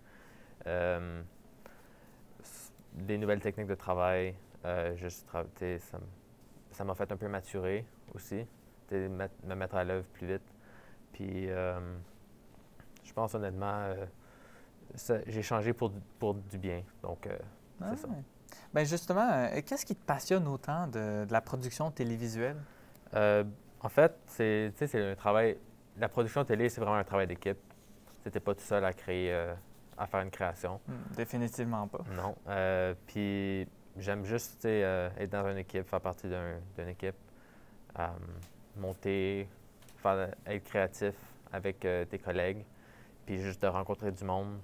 Speaker 2: Des nouvelles techniques de travail, ça m'a fait un peu maturer aussi, me mettre à l'œuvre plus vite. Puis, je pense honnêtement, j'ai changé pour du bien, donc c'est ça.
Speaker 9: Bien justement, qu'est-ce qui te passionne autant de la production télévisuelle?
Speaker 2: En fait, c'est un travail, la production télé, c'est vraiment un travail d'équipe. Tu n'es pas tout seul à créer, à faire une création.
Speaker 9: Définitivement pas.
Speaker 2: Non. Puis j'aime juste être dans une équipe, faire partie d'une équipe, monter, être créatif avec tes collègues, puis juste de rencontrer du monde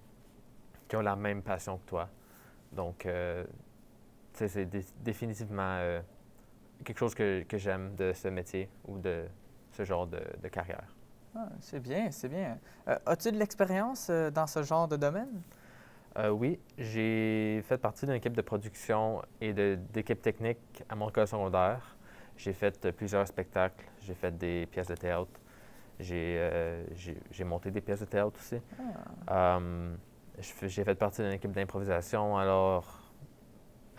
Speaker 2: qui ont la même passion que toi. Donc, c'est définitivement quelque chose que j'aime de ce métier ou de ce genre de carrière.
Speaker 9: Ah, c'est bien, c'est bien. As-tu de l'expérience dans ce genre de domaine?
Speaker 2: Oui, j'ai fait partie d'une équipe de production et d'équipe technique à mon école secondaire. J'ai fait plusieurs spectacles, j'ai fait des pièces de théâtre, j'ai monté des pièces de théâtre aussi. J'ai fait partie d'une équipe d'improvisation, alors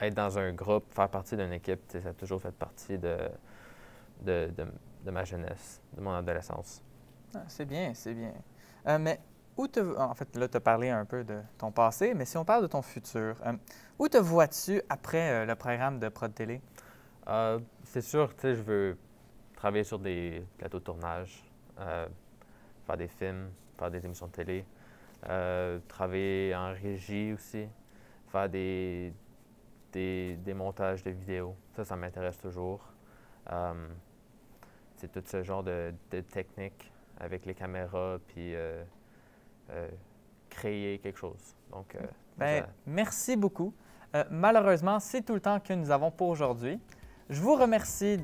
Speaker 2: être dans un groupe, faire partie d'une équipe, ça a toujours fait partie de ma jeunesse, de mon adolescence.
Speaker 9: Ah, c'est bien, c'est bien. Mais en fait, là, tu as parlé un peu de ton passé, mais si on parle de ton futur, où te vois-tu après le programme de Prod Télé?
Speaker 2: C'est sûr, je veux travailler sur des plateaux de tournage, faire des films, faire des émissions de télé, travailler en régie aussi, faire des montages de vidéos. Ça m'intéresse toujours. C'est tout ce genre de technique avec les caméras, puis créer quelque chose. Donc,
Speaker 9: merci beaucoup. Malheureusement, c'est tout le temps que nous avons pour aujourd'hui. Je vous remercie,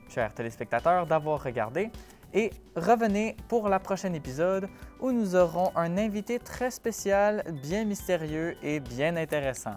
Speaker 9: chers téléspectateurs, d'avoir regardé et revenez pour la prochaine épisode où nous aurons un invité très spécial, bien mystérieux et bien intéressant.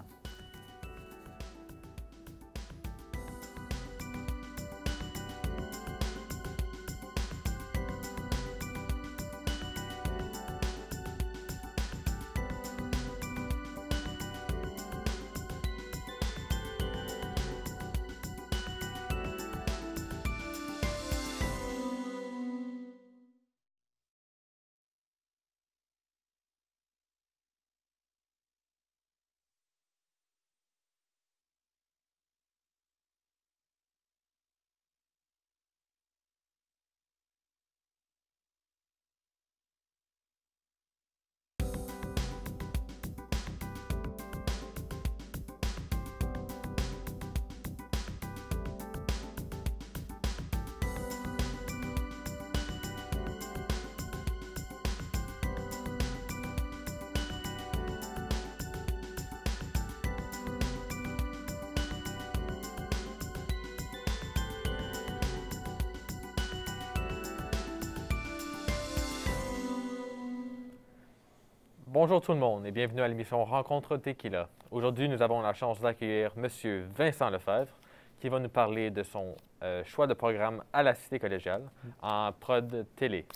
Speaker 10: bonjour tout le monde et bienvenue à l'émission Rencontre Tequila. Aujourd'hui, nous avons la chance d'accueillir M. Vincent Lefebvre qui va nous parler de son choix de programme à la Cité collégiale en prod télé.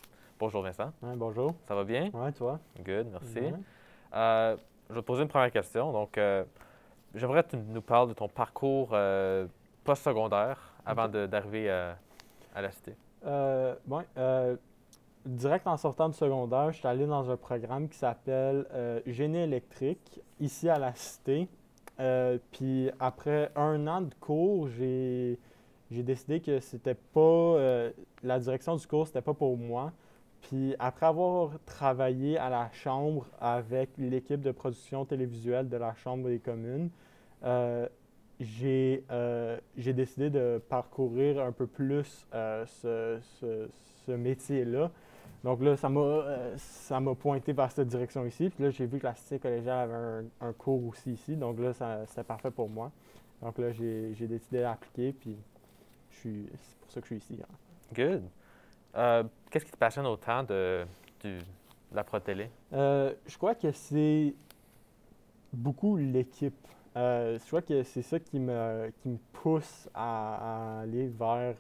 Speaker 10: Bonjour Vincent.
Speaker 4: Ouais, bonjour.
Speaker 10: Ça va bien?
Speaker 4: Oui, toi?
Speaker 10: Good, merci.
Speaker 4: Ouais.
Speaker 10: Je vais te poser une première question. Donc, j'aimerais que tu nous parles de ton parcours post-secondaire avant d'arriver à la Cité.
Speaker 4: Direct en sortant du secondaire, je suis allé dans un programme qui s'appelle Génie électrique, ici à la Cité. Puis après 1 an de cours, j'ai décidé que c'était pas la direction du cours, c'était pas pour moi. Puis après avoir travaillé à la Chambre avec l'équipe de production télévisuelle de la Chambre des communes, j'ai décidé de parcourir un peu plus ce métier-là. Donc là, ça m'a pointé vers cette direction ici. Puis là, j'ai vu que la Cité collégiale avait un cours aussi ici. Donc là, c'était parfait pour moi. Donc là, j'ai décidé d'appliquer. Puis c'est pour ça que je suis ici.
Speaker 10: Good. Qu'est-ce qui te passionne autant de la Pro Télé?
Speaker 4: Je crois que c'est beaucoup l'équipe. Je crois que c'est ça qui me pousse à aller vers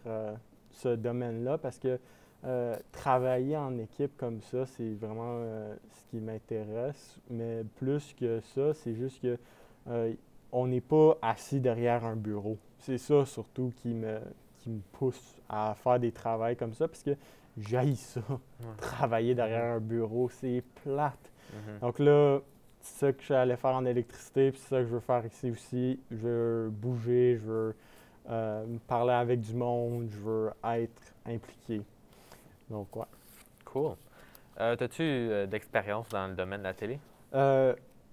Speaker 4: ce domaine-là parce que travailler en équipe comme ça, c'est vraiment ce qui m'intéresse. Mais plus que ça, c'est juste que on n'est pas assis derrière un bureau. C'est ça surtout qui me pousse à faire des travails comme ça parce que j'haïs ça. Travailler derrière un bureau, c'est plate. Donc là, c'est ça que je suis allé faire en électricité, puis c'est ça que je veux faire ici aussi. Je veux bouger, je veux parler avec du monde, je veux être impliqué. Donc, ouais.
Speaker 10: Cool. As-tu d'expérience dans le domaine de la télé?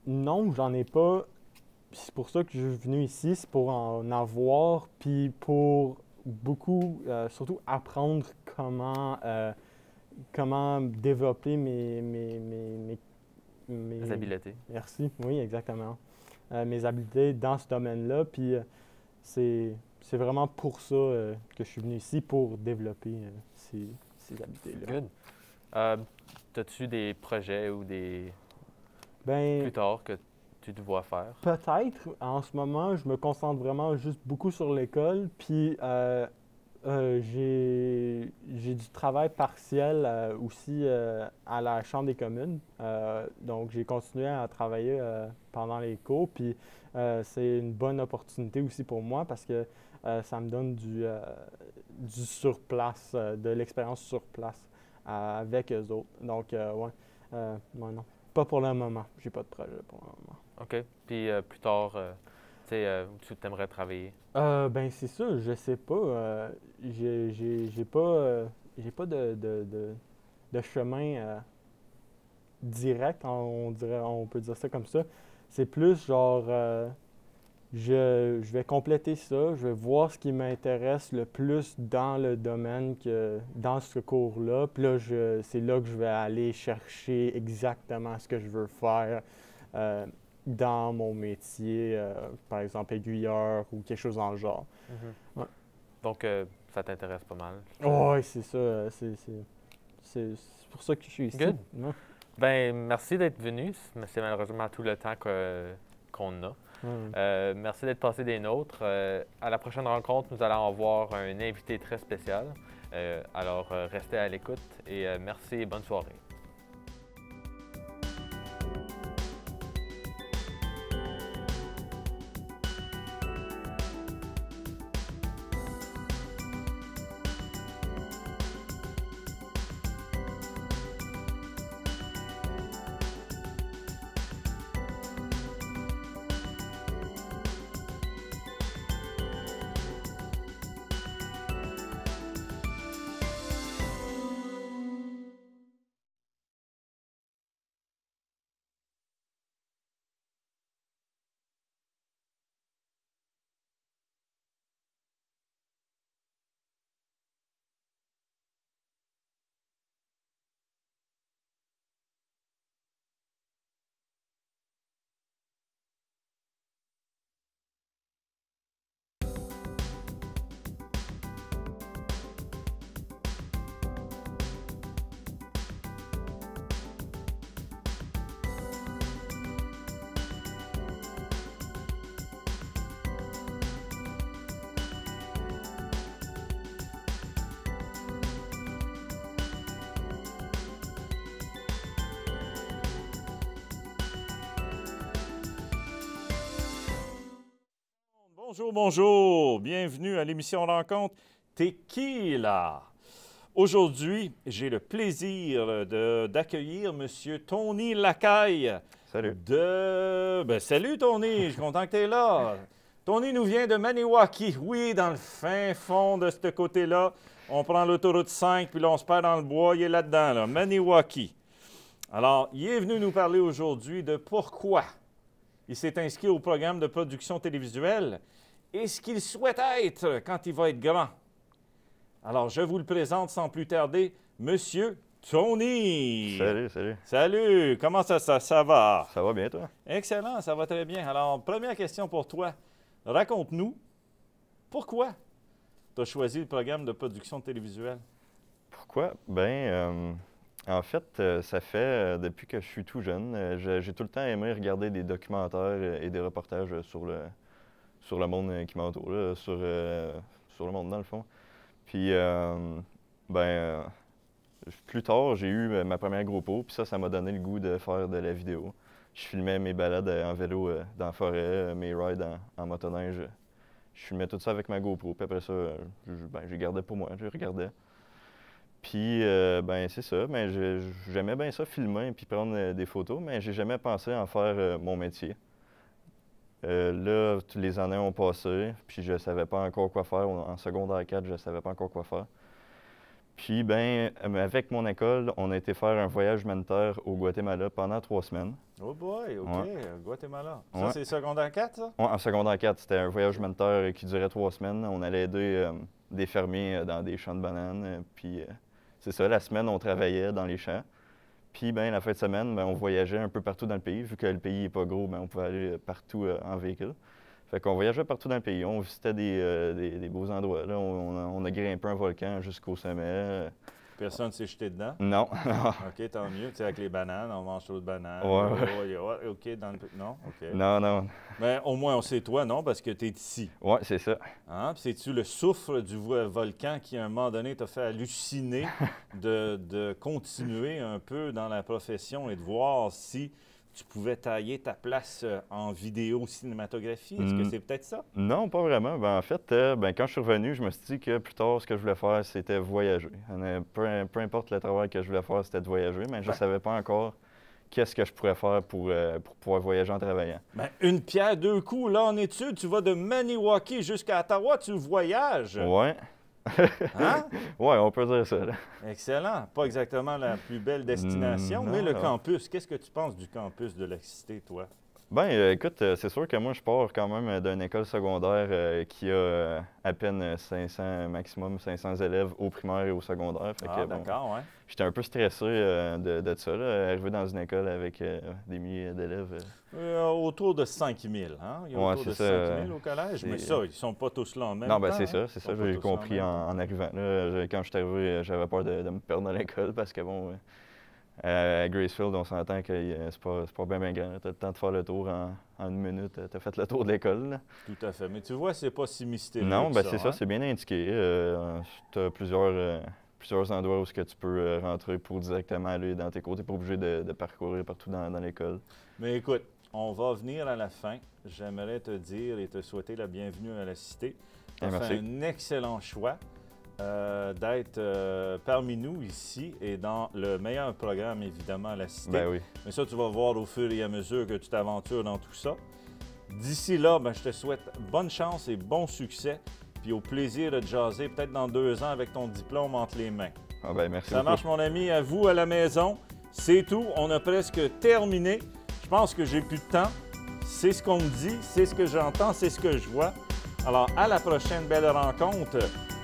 Speaker 4: Non, j'en ai pas. C'est pour ça que je suis venu ici, c'est pour en avoir, puis pour beaucoup, surtout apprendre comment développer mes
Speaker 10: habiletés.
Speaker 4: Merci, oui, exactement. Mes habiletés dans ce domaine-là, puis c'est vraiment pour ça que je suis venu ici, pour développer ces habiletés-là.
Speaker 10: Good. As-tu des projets ou des...
Speaker 4: Ben,
Speaker 10: plus tard que tu te vois faire?
Speaker 4: Peut-être. En ce moment, je me concentre vraiment juste beaucoup sur l'école, puis j'ai du travail partiel aussi à la Chambre des communes. Donc, j'ai continué à travailler pendant les cours, puis c'est une bonne opportunité aussi pour moi parce que ça me donne du surplace, de l'expérience sur place avec eux autres. Donc, non, pas pour le moment. J'ai pas de projet pour le moment.
Speaker 10: OK. Puis plus tard, tu aimerais travailler?
Speaker 4: Ben c'est ça, je sais pas. J'ai pas de chemin direct, on peut dire ça comme ça. C'est plus genre, je vais compléter ça, je vais voir ce qui m'intéresse le plus dans le domaine, dans ce cours-là. Puis là, c'est là que je vais aller chercher exactement ce que je veux faire dans mon métier, par exemple aiguilleur ou quelque chose dans le genre. Ouais.
Speaker 10: Donc, ça t'intéresse pas mal?
Speaker 4: Oui, c'est ça. C'est pour ça que je suis ici.
Speaker 10: Good.
Speaker 4: Ouais.
Speaker 10: Ben, merci d'être venu. Mais c'est malheureusement tout le temps qu'on a. Merci d'être passé des nôtres. À la prochaine rencontre, nous allons avoir un invité très spécial. Alors, restez à l'écoute et merci et bonne soirée.
Speaker 11: Bonjour, bonjour. Bienvenue à l'émission Rencontre Tequila. Aujourd'hui, j'ai le plaisir d'accueillir M. Tony Lacaille.
Speaker 12: Salut.
Speaker 11: Salut, Tony. Je suis content que tu es là. Tony nous vient de Maniwaki. Oui, dans le fin fond de ce côté-là. On prend l'autoroute 5, puis là, on se perd dans le bois. Il est là-dedans, là. Maniwaki. Alors, il est venu nous parler aujourd'hui de pourquoi il s'est inscrit au programme de production télévisuelle et ce qu'il souhaite être quand il va être grand. Alors, je vous le présente sans plus tarder, Monsieur Tony.
Speaker 12: Salut, salut.
Speaker 11: Salut, comment ça va?
Speaker 12: Ça va bien, toi?
Speaker 11: Excellent, ça va très bien. Alors, première question pour toi. Raconte-nous, pourquoi tu as choisi le programme de production télévisuelle?
Speaker 12: Pourquoi? En fait, ça fait depuis que je suis tout jeune. J'ai tout le temps aimé regarder des documentaires et des reportages sur le monde qui m'entoure, sur le monde dans le fond. Puis, plus tard, j'ai eu ma première GoPro, puis ça m'a donné le goût de faire de la vidéo. Je filmais mes balades en vélo dans la forêt, mes rides en motoneige. Je filmais tout ça avec ma GoPro, puis après ça, je gardais pour moi, je regardais. Puis, c'est ça, j'aimais bien ça, filmer puis prendre des photos, mais j'ai jamais pensé en faire mon métier. Là, toutes les années ont passé, puis je savais pas encore quoi faire. En secondaire 4, je savais pas encore quoi faire. Puis, avec mon école, on a été faire un voyage humanitaire au Guatemala pendant 3 semaines.
Speaker 11: Oh boy, OK,
Speaker 12: Ouais.
Speaker 11: Guatemala.
Speaker 12: Ouais.
Speaker 11: Ça, c'est secondaire 4, ça?
Speaker 12: Ouais, en secondaire 4, c'était un voyage humanitaire qui durait 3 semaines. On allait aider des fermiers dans des champs de bananes. Puis, c'est ça, la semaine, on travaillait dans les champs. Puis, la fin de semaine, on voyageait un peu partout dans le pays. Vu que le pays n'est pas gros, on pouvait aller partout en véhicule. Fait qu'on voyageait partout dans le pays. On visitait des beaux endroits. Là. On a grimpé un volcan jusqu'au sommet.
Speaker 11: Personne ne s'est jeté dedans?
Speaker 12: Non.
Speaker 11: OK, tant mieux. Tu sais, avec les bananes, on mange trop de bananes.
Speaker 12: Ouais.
Speaker 11: OK, non? OK.
Speaker 12: Non.
Speaker 11: Mais au moins, on sait toi, non? Parce que tu es ici.
Speaker 12: Oui, c'est ça.
Speaker 11: Hein? Puis c'est-tu le souffle du volcan qui, à un moment donné, t'a fait halluciner de continuer un peu dans la profession et de voir si tu pouvais tailler ta place en vidéo cinématographie? Est-ce que c'est peut-être ça?
Speaker 12: Non, pas vraiment. En fait, quand je suis revenu, je me suis dit que plus tard, ce que je voulais faire, c'était voyager. Peu importe le travail que je voulais faire, c'était de voyager, mais je ne savais pas encore qu'est-ce que je pourrais faire pour pouvoir voyager en travaillant.
Speaker 11: Une pierre, deux coups. Là, en études, tu vas de Maniwaki jusqu'à Ottawa, tu voyages.
Speaker 12: Oui.
Speaker 11: Hein?
Speaker 12: Oui, on peut dire ça. Là.
Speaker 11: Excellent. Pas exactement la plus belle destination, mais le campus. Qu'est-ce que tu penses du campus de la Cité, toi?
Speaker 12: Écoute, c'est sûr que moi, je pars quand même d'une école secondaire qui a à peine 500 élèves au primaire et au secondaire.
Speaker 11: D'accord, ouais.
Speaker 12: J'étais un peu stressé de ça, là, arriver dans une école avec des milliers d'élèves.
Speaker 11: Autour de 5 000, hein? Il y a autour de 5 000 au collège, mais ça, ils ne sont pas tous là en même temps.
Speaker 12: Non, c'est ça, j'ai compris en arrivant. Là, quand je suis arrivé, j'avais peur de me perdre dans l'école parce que, à Gracefield, on s'entend que c'est pas bien grand. Tu as le temps de faire le tour en 1 minute. Tu as fait le tour de l'école.
Speaker 11: Tout à fait. Mais tu vois, c'est pas si mystérieux.
Speaker 12: Non,
Speaker 11: que
Speaker 12: c'est ça, c'est bien indiqué. Tu as plusieurs endroits où tu peux rentrer pour directement aller dans tes cours. Tu n'es pas obligé de parcourir partout dans l'école.
Speaker 11: Mais écoute, on va venir à la fin. J'aimerais te dire et te souhaiter la bienvenue à la Cité. Tu as fait un excellent choix. D'être parmi nous ici et dans le meilleur programme, évidemment, à la Cité.
Speaker 12: Oui.
Speaker 11: Mais ça, tu vas voir au fur et à mesure que tu t'aventures dans tout ça. D'ici là, je te souhaite bonne chance et bon succès, puis au plaisir de jaser peut-être dans 2 ans avec ton diplôme entre les mains.
Speaker 12: Merci
Speaker 11: Ça
Speaker 12: beaucoup.
Speaker 11: marche, mon ami. À vous, à la maison. C'est tout. On a presque terminé. Je pense que j'ai plus de temps. C'est ce qu'on me dit, c'est ce que j'entends, c'est ce que je vois. Alors, à la prochaine belle rencontre.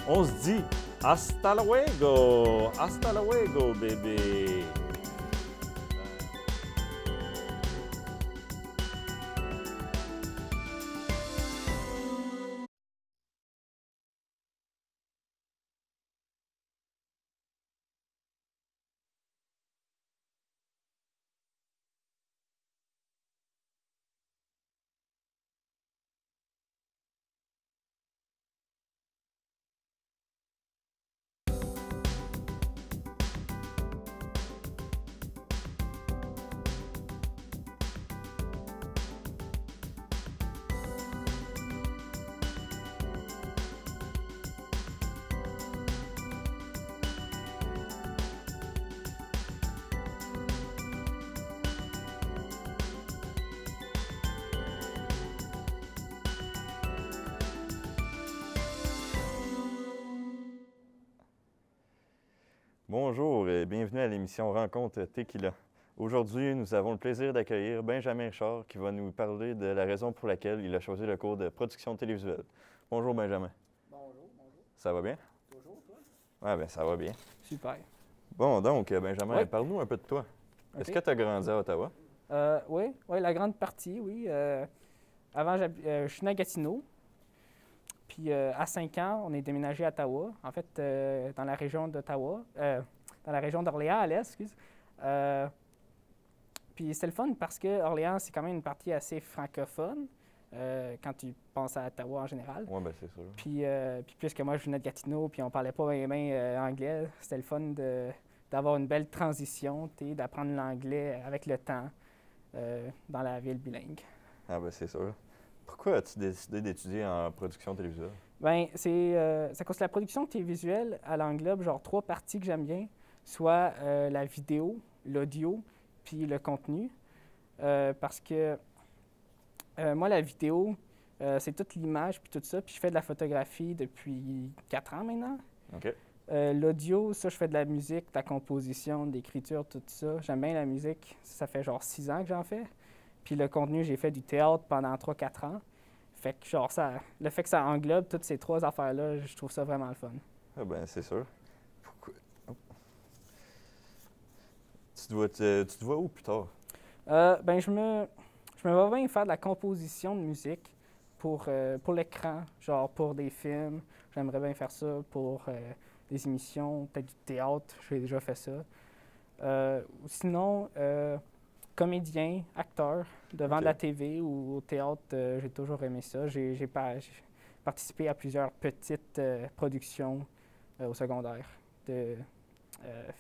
Speaker 11: On se dit hasta luego, bébé.
Speaker 12: Bonjour et bienvenue à l'émission Rencontre Tequila. Aujourd'hui, nous avons le plaisir d'accueillir Benjamin Richard qui va nous parler de la raison pour laquelle il a choisi le cours de production télévisuelle. Bonjour Benjamin.
Speaker 13: Bonjour.
Speaker 12: Ça va bien?
Speaker 13: Toujours, toi?
Speaker 12: Oui, bien ça va bien.
Speaker 13: Super.
Speaker 12: Bon, donc Benjamin,
Speaker 13: Oui.
Speaker 12: parle-nous un peu de toi.
Speaker 13: OK.
Speaker 12: Est-ce que tu as grandi à Ottawa?
Speaker 13: Oui, la grande partie, oui. Avant, je suis né à Gatineau. Puis à 5 ans, on est déménagé à Ottawa. En fait, dans la région d'Ottawa, dans la région d'Orléans, à l'est, excuse. Puis c'était le fun parce que Orléans, c'est quand même une partie assez francophone quand tu penses à Ottawa en général.
Speaker 12: Oui, bien c'est sûr.
Speaker 13: Puis puisque moi, je venais de Gatineau, puis on parlait pas bien anglais, c'était le fun d'avoir une belle transition, d'apprendre l'anglais avec le temps dans la ville bilingue.
Speaker 12: Ah ben c'est sûr. Pourquoi as-tu décidé d'étudier en production télévisuelle?
Speaker 13: Bien, c'est à cause de la production télévisuelle, elle englobe genre 3 parties que j'aime bien, soit la vidéo, l'audio, puis le contenu. Parce que moi, la vidéo, c'est toute l'image, puis tout ça, puis je fais de la photographie depuis 4 ans maintenant.
Speaker 12: OK.
Speaker 13: L'audio, ça, je fais de la musique, de la composition, de l'écriture, tout ça. J'aime bien la musique. Ça fait genre 6 ans que j'en fais. Puis le contenu, j'ai fait du théâtre pendant 3-4 ans. Fait que genre, le fait que ça englobe toutes ces 3 affaires-là, je trouve ça vraiment le fun.
Speaker 12: Ah ben c'est sûr. Pourquoi? Oh. Tu te vois où plus tard?
Speaker 13: Ben je me vois bien faire de la composition de musique pour l'écran, genre pour des films. J'aimerais bien faire ça pour des émissions, peut-être du théâtre, j'ai déjà fait ça. Sinon, comédien, acteur, devant de la TV ou au théâtre, j'ai toujours aimé ça. J'ai participé à plusieurs petites productions au secondaire de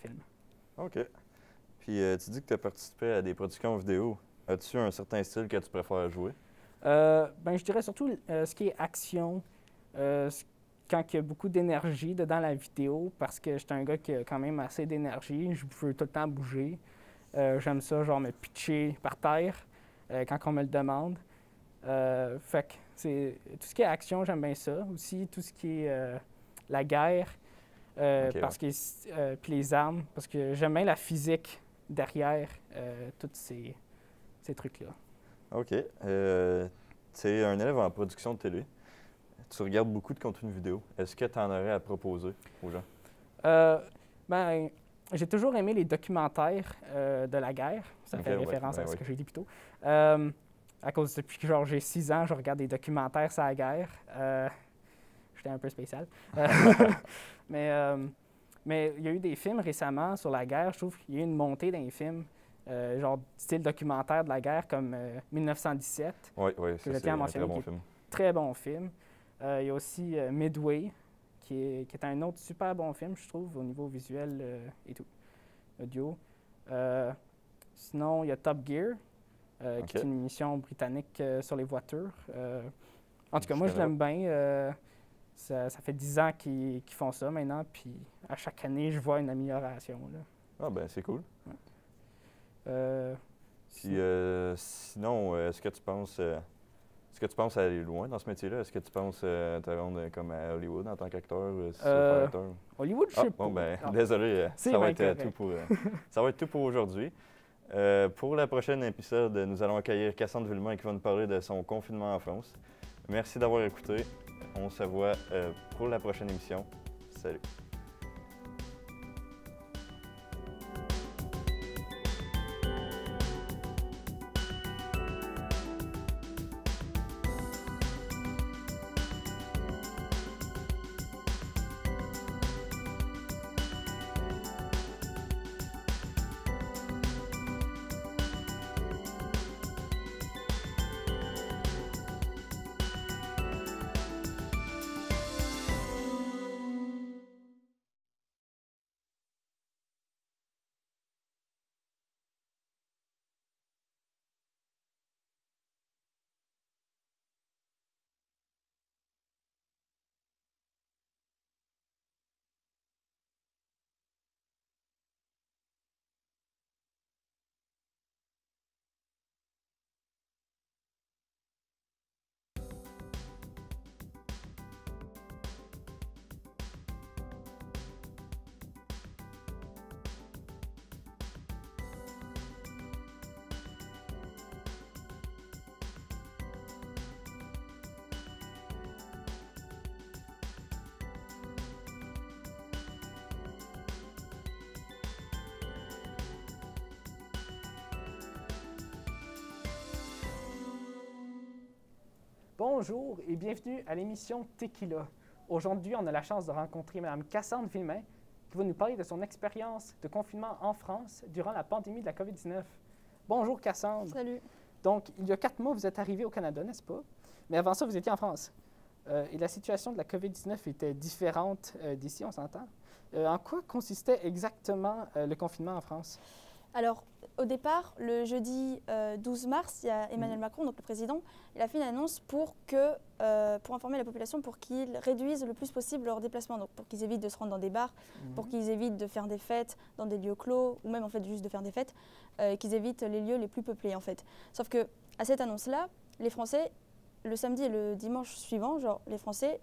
Speaker 13: films. OK.
Speaker 12: Puis tu dis que tu as participé à des productions vidéo. As-tu un certain style que tu préfères jouer?
Speaker 13: Ben, je dirais surtout ce qui est action, quand il y a beaucoup d'énergie dedans la vidéo, parce que j'étais un gars qui a quand même assez d'énergie, je veux tout le temps bouger. J'aime ça, genre me pitcher par terre quand on me le demande. Fait que c'est tout ce qui est action, j'aime bien ça. Aussi, tout ce qui est la guerre, parce que puis les armes, parce que j'aime bien la physique derrière tous ces trucs-là.
Speaker 12: OK. Tu es un élève en production de télé. Tu regardes beaucoup de contenu vidéo. Est-ce que tu en aurais à proposer aux gens?
Speaker 13: Ben, j'ai toujours aimé les documentaires de la guerre. Ça fait référence à ce que j'ai dit plus tôt. À cause depuis que genre, j'ai 6 ans, je regarde des documentaires sur la guerre. J'étais un peu spécial. Mais il y a eu des films récemment sur la guerre. Je trouve qu'il y a eu une montée dans les films, genre style documentaire de la guerre comme 1917.
Speaker 12: Oui,
Speaker 13: que je tiens à mentionner,
Speaker 12: très bon film.
Speaker 13: Très bon film. Il y a aussi Midway, qui est un autre super bon film, je trouve, au niveau visuel et tout, audio. Sinon, il y a Top Gear, qui est une émission britannique sur les voitures. En tout cas, moi, je l'aime bien. Ça fait 10 ans qu'ils font ça maintenant, puis à chaque année, je vois une amélioration. Là.
Speaker 12: Ah ben c'est cool.
Speaker 13: Ouais.
Speaker 12: Sinon, est-ce que tu penses aller loin dans ce métier-là? Est-ce que tu penses te rendre comme à Hollywood en tant qu'acteur?
Speaker 13: Hollywood, je sais pas.
Speaker 12: Bon, ben, désolé, ça va être tout pour aujourd'hui. Pour le prochain épisode, nous allons accueillir Cassandre Villemain qui va nous parler de son confinement en France. Merci d'avoir écouté. On se voit pour la prochaine émission. Salut!
Speaker 13: Bonjour et bienvenue à l'émission Tequila. Aujourd'hui, on a la chance de rencontrer Mme Cassandre Villemain qui va nous parler de son expérience de confinement en France durant la pandémie de la COVID-19. Bonjour Cassandre.
Speaker 8: Salut.
Speaker 13: Donc, il y a 4 mois, vous êtes arrivée au Canada, n'est-ce pas? Mais avant ça, vous étiez en France. Et la situation de la COVID-19 était différente d'ici, on s'entend. En quoi consistait exactement le confinement en France?
Speaker 3: Alors, au départ, le jeudi 12 mars, il y a Emmanuel Macron, donc le président, il a fait une annonce pour informer la population pour qu'ils réduisent le plus possible leurs déplacements, donc pour qu'ils évitent de se rendre dans des bars, pour qu'ils évitent de faire des fêtes dans des lieux clos, ou même en fait juste de faire des fêtes, qu'ils évitent les lieux les plus peuplés en fait. Sauf que à cette annonce-là, les Français, le samedi et le dimanche suivant, genre les Français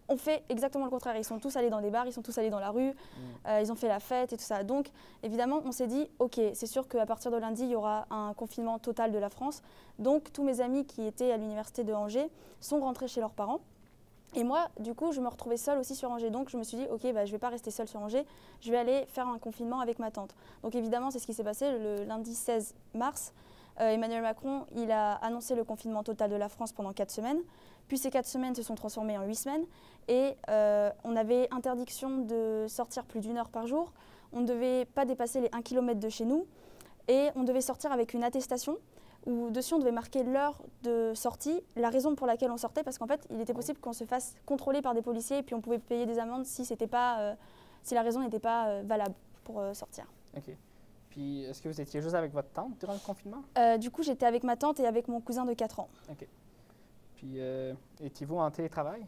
Speaker 3: ont fait exactement le contraire. Ils sont tous allés dans des bars, ils sont tous allés dans la rue, ils ont fait la fête et tout ça. Donc, évidemment, on s'est dit, OK, c'est sûr qu'à partir de lundi, il y aura un confinement total de la France. Donc, tous mes amis qui étaient à l'université de Angers sont rentrés chez leurs parents. Et moi, du coup, je me retrouvais seule aussi sur Angers. Donc, je me suis dit, OK, je ne vais pas rester seule sur Angers, je vais aller faire un confinement avec ma tante. Donc, évidemment, c'est ce qui s'est passé le lundi 16 mars. Emmanuel Macron, il a annoncé le confinement total de la France pendant 4 semaines. Puis ces 4 semaines se sont transformées en 8 semaines. Et on avait interdiction de sortir plus d'1 heure par jour. On ne devait pas dépasser les 1 km de chez nous. Et on devait sortir avec une attestation où dessus on devait marquer l'heure de sortie, la raison pour laquelle on sortait, parce qu'en fait, il était possible qu'on se fasse contrôler par des policiers et puis on pouvait payer des amendes si la raison n'était pas valable pour sortir.
Speaker 13: OK. Puis, est-ce que vous étiez juste avec votre tante durant le confinement?
Speaker 3: Du coup, j'étais avec ma tante et avec mon cousin de 4 ans.
Speaker 13: OK. Puis, étiez-vous en télétravail?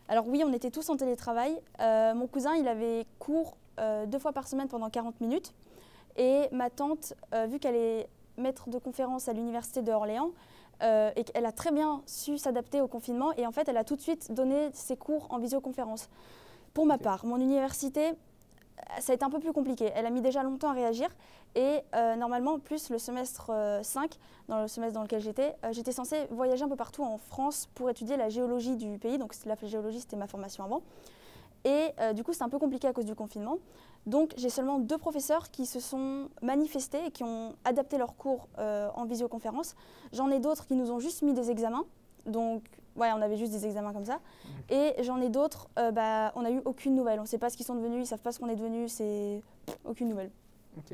Speaker 3: Alors oui, on était tous en télétravail. Mon cousin, il avait cours 2 fois par semaine pendant 40 minutes. Et ma tante, vu qu'elle est maître de conférence à l'université de Orléans, et qu'elle a très bien su s'adapter au confinement, et en fait, elle a tout de suite donné ses cours en visioconférence. Pour ma part, mon université, ça a été un peu plus compliqué. Elle a mis déjà longtemps à réagir et normalement, en plus, le semestre 5, dans le semestre dans lequel j'étais censée voyager un peu partout en France pour étudier la géologie du pays. Donc la géologie, c'était ma formation avant. Et du coup, c'est un peu compliqué à cause du confinement. Donc j'ai seulement 2 professeurs qui se sont manifestés et qui ont adapté leurs cours en visioconférence. J'en ai d'autres qui nous ont juste mis des examens. Donc ouais, on avait juste des examens comme ça. Et j'en ai d'autres, on n'a eu aucune nouvelle. On ne sait pas ce qu'ils sont devenus, ils ne savent pas ce qu'on est devenu, c'est aucune nouvelle.
Speaker 13: OK.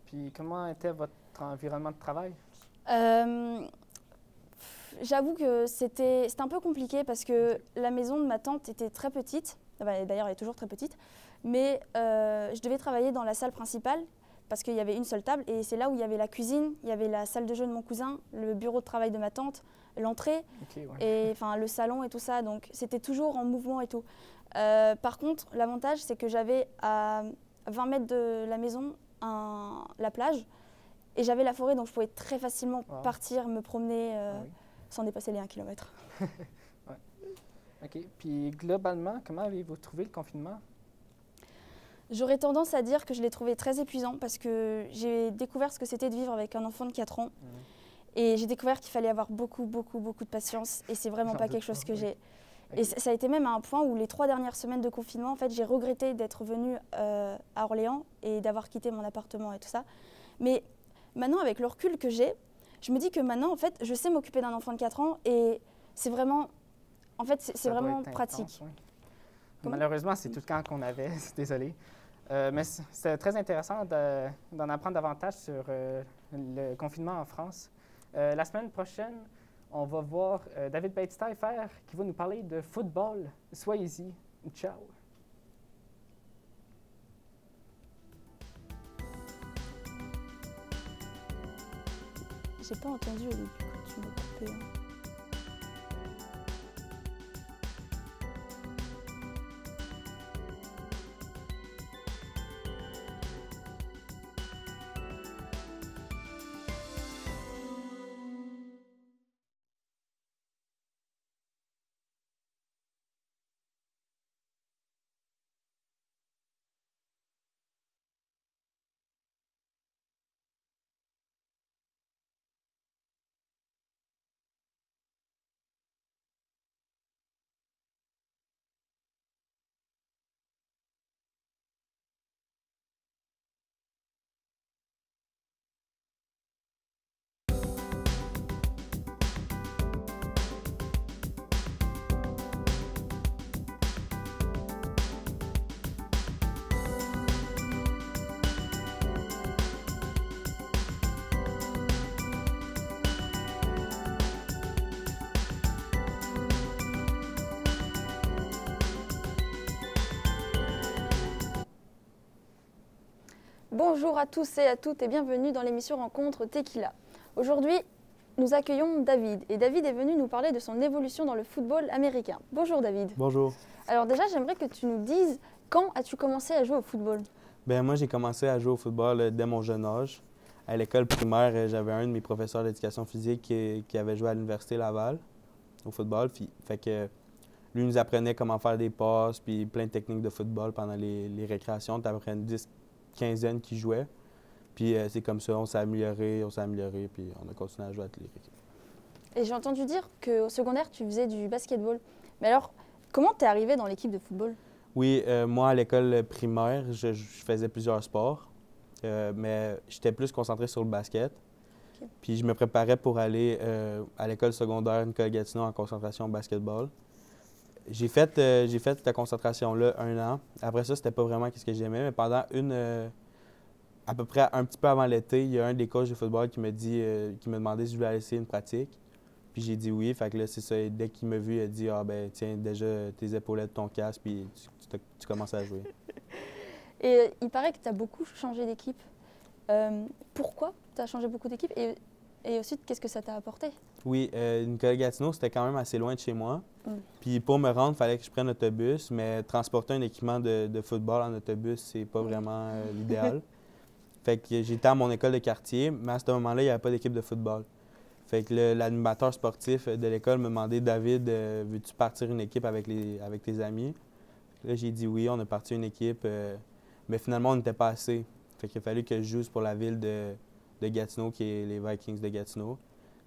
Speaker 13: Puis comment était votre environnement de travail?
Speaker 3: J'avoue que c'était un peu compliqué parce que la maison de ma tante était très petite. D'ailleurs, elle est toujours très petite. Mais je devais travailler dans la salle principale parce qu'il y avait une seule table. Et c'est là où il y avait la cuisine, il y avait la salle de jeu de mon cousin, le bureau de travail de ma tante, l'entrée, et le salon et tout ça. Donc, c'était toujours en mouvement et tout. Par contre, l'avantage, c'est que j'avais à 20 mètres de la maison la plage et j'avais la forêt, donc je pouvais très facilement partir, me promener sans dépasser les 1 km.
Speaker 13: Ouais. OK. Puis, globalement, comment avez-vous trouvé le confinement?
Speaker 3: J'aurais tendance à dire que je l'ai trouvé très épuisant parce que j'ai découvert ce que c'était de vivre avec un enfant de 4 ans. Et j'ai découvert qu'il fallait avoir beaucoup de patience. Et c'est vraiment pas quelque chose que j'ai. Et ça a été même à un point où les 3 dernières semaines de confinement, en fait, j'ai regretté d'être venue à Orléans et d'avoir quitté mon appartement et tout ça. Mais maintenant, avec le recul que j'ai, je me dis que maintenant, en fait, je sais m'occuper d'un enfant de 4 ans et c'est vraiment, en fait, c'est vraiment pratique.
Speaker 13: Malheureusement, c'est tout le temps qu'on avait, désolé. Mais c'est très intéressant d'en apprendre davantage sur le confinement en France. La semaine prochaine, on va voir David Bates-Taillefer qui va nous parler de football. Soyez-y. Ciao.
Speaker 3: J'ai pas entendu au début quand tu m'as coupé.
Speaker 14: Bonjour à tous et à toutes et bienvenue dans l'émission Rencontre Tequila. Aujourd'hui, nous accueillons David et David est venu nous parler de son évolution dans le football américain. Bonjour David.
Speaker 15: Bonjour.
Speaker 14: Alors déjà, j'aimerais que tu nous dises quand as-tu commencé à jouer au football?
Speaker 15: Ben moi, j'ai commencé à jouer au football dès mon jeune âge. À l'école primaire, j'avais un de mes professeurs d'éducation physique qui avait joué à l'Université Laval au football. Fait que lui nous apprenait comment faire des passes puis plein de techniques de football pendant les récréations. Tu avais une 10-15aine qui jouait. Puis c'est comme ça, on s'est amélioré, puis on a continué à jouer à toutes les équipes.
Speaker 14: Et j'ai entendu dire qu'au secondaire, tu faisais du basketball. Mais alors, comment t'es arrivé dans l'équipe de football?
Speaker 15: Oui, moi, à l'école primaire, je faisais plusieurs sports, mais j'étais plus concentré sur le basket. Okay. Puis je me préparais pour aller à l'école secondaire Nicole Gatineau en concentration basketball. J'ai fait cette concentration-là 1 an. Après ça, c'était pas vraiment ce que j'aimais, mais pendant à peu près un petit peu avant l'été, il y a un des coachs de football qui m'a demandé si je voulais aller essayer une pratique. Puis j'ai dit oui. Fait que là, c'est ça. Dès qu'il m'a vu, il a dit « Ah ben tiens, déjà tes épaulettes, ton casque, puis tu commences à jouer. »
Speaker 14: Et il paraît que tu as beaucoup changé d'équipe. Pourquoi tu as changé beaucoup d'équipe? Et aussi, qu'est-ce que ça t'a apporté?
Speaker 15: Oui, Nicole Gatineau, c'était quand même assez loin de chez moi. Puis pour me rendre, il fallait que je prenne l'autobus, mais transporter un équipement de football en autobus, c'est pas vraiment l'idéal. Fait que j'étais à mon école de quartier, mais à ce moment-là, il n'y avait pas d'équipe de football. Fait que l'animateur sportif de l'école m'a demandé « David, veux-tu partir une équipe avec tes amis? » Là, j'ai dit oui, on a parti une équipe, mais finalement, on n'était pas assez. Fait qu'il a fallu que je joue pour la ville de Gatineau, qui est les Vikings de Gatineau.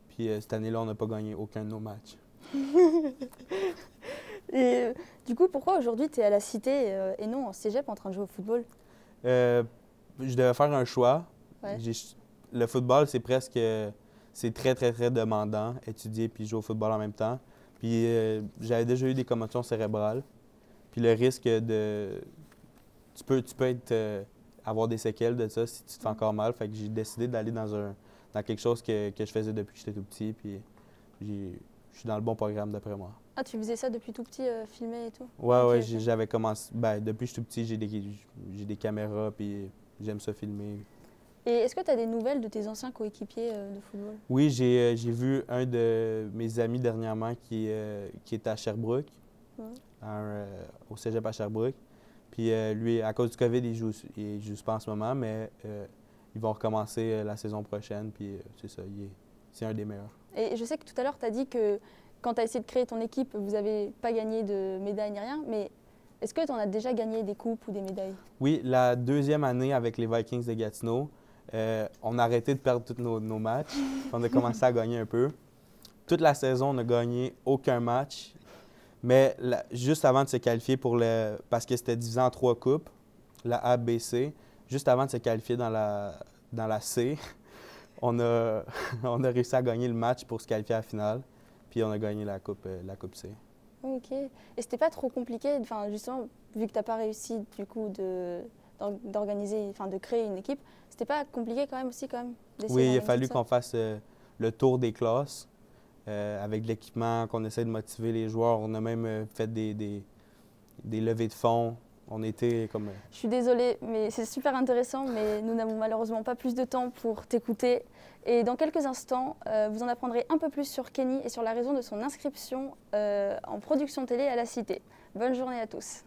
Speaker 15: Puis cette année-là, on n'a pas gagné aucun de nos matchs.
Speaker 14: Et du coup, pourquoi aujourd'hui tu es à la Cité et non en cégep en train de jouer au football?
Speaker 15: Je devais faire un choix.
Speaker 14: Ouais.
Speaker 15: Le football, c'est très, très, très demandant, étudier puis jouer au football en même temps. Puis j'avais déjà eu des commotions cérébrales. Puis le risque de... Tu peux avoir des séquelles de ça si tu te fais encore mal. Fait que j'ai décidé d'aller dans quelque chose que je faisais depuis que j'étais tout petit. Puis je suis dans le bon programme d'après moi.
Speaker 14: Ah, tu faisais ça depuis tout petit, filmer et tout?
Speaker 15: Oui, okay, j'avais commencé... depuis que je suis tout petit, j'ai des caméras, puis j'aime ça filmer.
Speaker 14: Et est-ce que tu as des nouvelles de tes anciens coéquipiers de football?
Speaker 15: Oui, j'ai vu un de mes amis dernièrement qui est à Sherbrooke, au cégep à Sherbrooke. Puis lui, à cause du COVID, il joue pas en ce moment, mais ils vont recommencer la saison prochaine, puis c'est ça, c'est un des meilleurs.
Speaker 14: Et je sais que tout à l'heure, tu as dit que quand tu as essayé de créer ton équipe, vous n'avez pas gagné de médailles ni rien, mais est-ce que tu en as déjà gagné des coupes ou des médailles? Oui,
Speaker 15: la 2e année avec les Vikings de Gatineau, on a arrêté de perdre tous nos matchs. On a commencé à gagner un peu. Toute la saison, on n'a gagné aucun match. Mais juste avant de se qualifier parce que c'était divisé en 3 coupes, la A, B, C, juste avant de se qualifier dans la C, on a réussi à gagner le match pour se qualifier à la finale. Puis on a gagné la coupe C.
Speaker 14: OK. Et c'était pas trop compliqué, justement, vu que tu n'as pas réussi du coup d'organiser, de créer une équipe, c'était pas compliqué quand même d'essayer?
Speaker 15: Oui, il a fallu qu'on fasse le tour des classes avec l'équipement, qu'on essaie de motiver les joueurs. On a même fait des levées de fonds. On était comme...
Speaker 14: Je suis désolée, mais c'est super intéressant, mais nous n'avons malheureusement pas plus de temps pour t'écouter. Et dans quelques instants, vous en apprendrez un peu plus sur Kenny et sur la raison de son inscription en production télé à la Cité. Bonne journée à tous.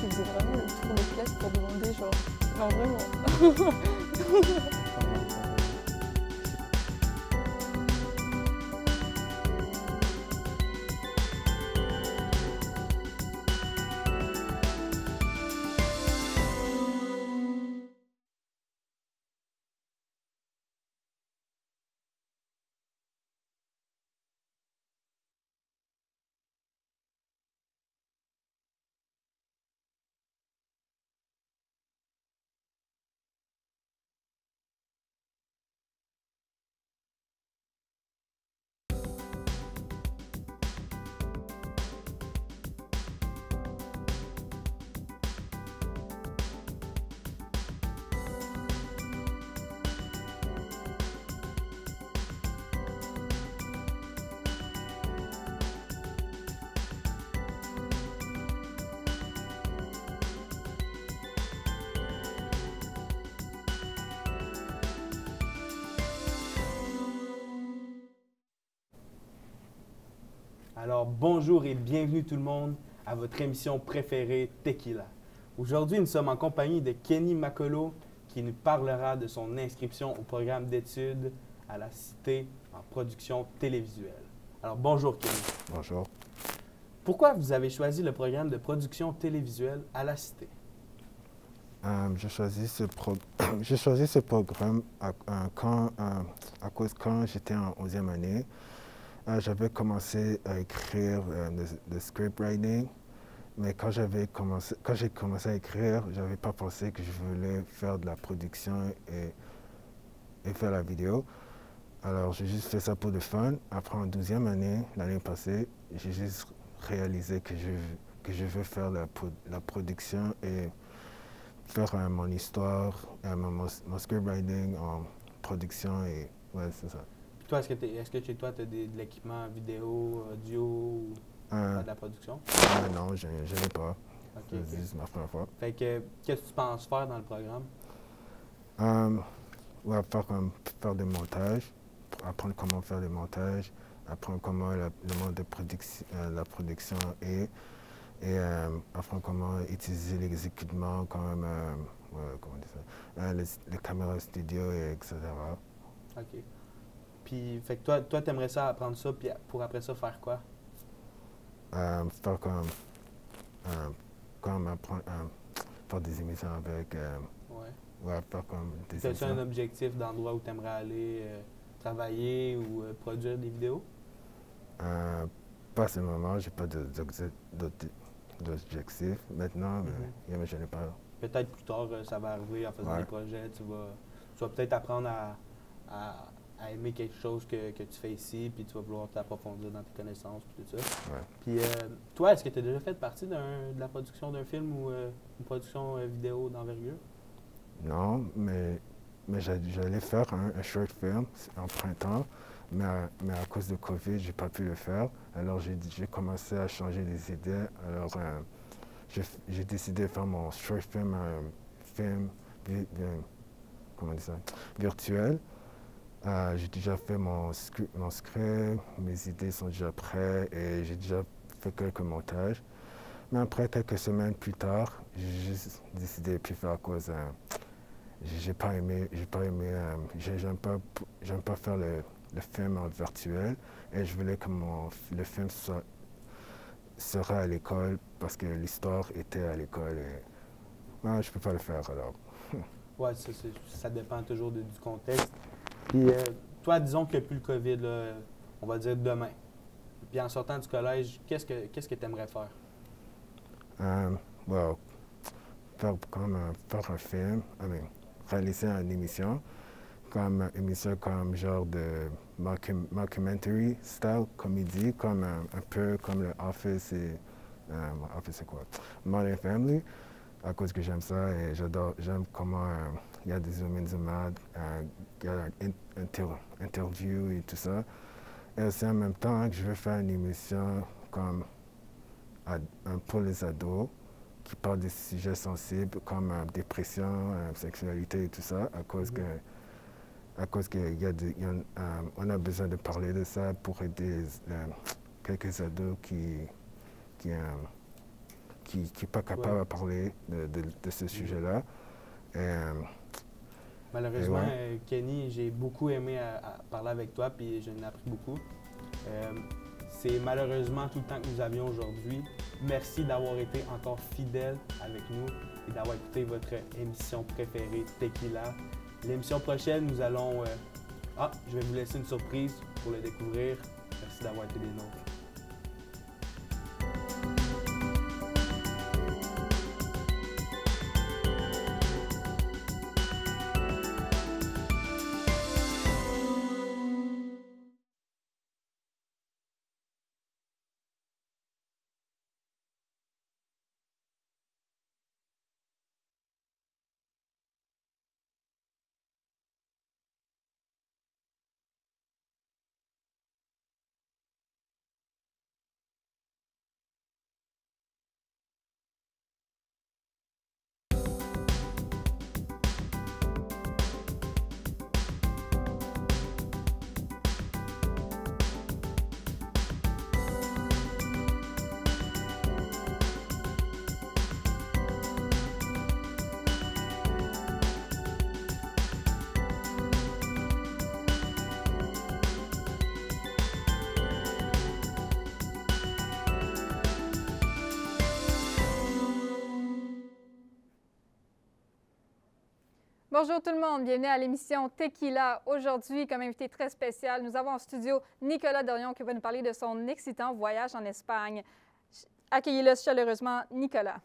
Speaker 14: Tu faisais vraiment le tour de classe pour demander genre... Non, vraiment.
Speaker 15: Alors, bonjour et bienvenue tout le monde à votre émission préférée Tequila. Aujourd'hui, nous sommes en compagnie de Kenny Makolo qui nous parlera de son inscription au programme d'études à la Cité en production télévisuelle. Alors, bonjour Kenny.
Speaker 1: Bonjour.
Speaker 15: Pourquoi vous avez choisi le programme de production télévisuelle à la Cité?
Speaker 1: J'ai choisi ce programme à cause quand j'étais en 11e année, j'avais commencé à écrire le script writing, mais quand j'ai commencé à écrire, je n'avais pas pensé que je voulais faire de la production et faire la vidéo. Alors j'ai juste fait ça pour le fun. Après en 12e année, l'année passée, j'ai juste réalisé que je veux faire la production et faire mon histoire, mon script writing en production et ouais, c'est ça.
Speaker 15: Puis toi, est-ce que chez toi, tu as de l'équipement vidéo, audio ou de la production?
Speaker 1: Non, je n'ai pas.
Speaker 15: Okay,
Speaker 1: c'est juste ma première fois.
Speaker 15: Fait que, qu'est-ce que tu penses faire dans le programme?
Speaker 1: Ouais, faire des montages, apprendre comment faire des montages, apprendre comment le mode de la production est, et apprendre comment utiliser les équipements comme comment dire ça, les caméras studio, et etc.
Speaker 15: OK. Puis, fait que toi tu aimerais ça apprendre ça, puis pour après ça, faire quoi?
Speaker 1: Faire comme apprendre, faire des émissions avec... ouais, faire comme des émissions.
Speaker 15: As-tu un objectif d'endroit où tu aimerais aller travailler ou produire des vidéos?
Speaker 1: Pas à ce moment, je n'ai pas d'objectif maintenant, mais je n'ai pas.
Speaker 15: Peut-être plus tard, ça va arriver en faisant des projets. Tu vas peut-être apprendre à aimer quelque chose que tu fais ici, puis tu vas vouloir t'approfondir dans tes connaissances, puis tout ça.
Speaker 1: Ouais.
Speaker 15: Puis toi, est-ce que tu as déjà fait partie de la production d'un film ou une production vidéo d'envergure?
Speaker 1: Non, mais j'allais faire un short film en printemps, mais à cause de COVID, j'ai pas pu le faire. Alors j'ai commencé à changer des idées. Alors j'ai décidé de faire mon short film, comment dire ça, virtuel. J'ai déjà fait mon script, mes idées sont déjà prêtes et j'ai déjà fait quelques montages. Mais après, quelques semaines plus tard, j'ai juste décidé de plus faire à cause. J'aime pas faire le film en virtuel et je voulais que le film sera à l'école parce que l'histoire était à l'école et je peux pas le faire alors.
Speaker 15: Oui, ça dépend toujours du contexte. Puis toi, disons qu'il n'y a plus le COVID, là, on va dire demain. Puis en sortant du collège, qu'est-ce que tu aimerais faire?
Speaker 1: Faire un film, réaliser une émission comme genre de mockumentary style comédie, comme un peu comme le Office et Office c'est quoi? Modern Family, à cause que j'aime ça et j'aime comment il y a des humains, il y a interview et tout ça. Et aussi en même temps que je veux faire une émission comme pour les ados qui parle des sujets sensibles comme dépression, sexualité et tout ça, à cause on a besoin de parler de ça pour aider quelques ados qui sont pas capables de parler de ce sujet-là.
Speaker 15: Malheureusement, Kenny, j'ai beaucoup aimé parler avec toi, puis j'en ai appris beaucoup. C'est malheureusement tout le temps que nous avions aujourd'hui. Merci d'avoir été encore fidèle avec nous et d'avoir écouté votre émission préférée, Tequila. L'émission prochaine, nous allons... je vais vous laisser une surprise pour le découvrir. Merci d'avoir été des nôtres.
Speaker 8: Bonjour tout le monde, bienvenue à l'émission Tequila. Aujourd'hui, comme invité très spécial, nous avons en studio Nicolas Dorion qui va nous parler de son excitant voyage en Espagne. Accueillez-le chaleureusement, Nicolas.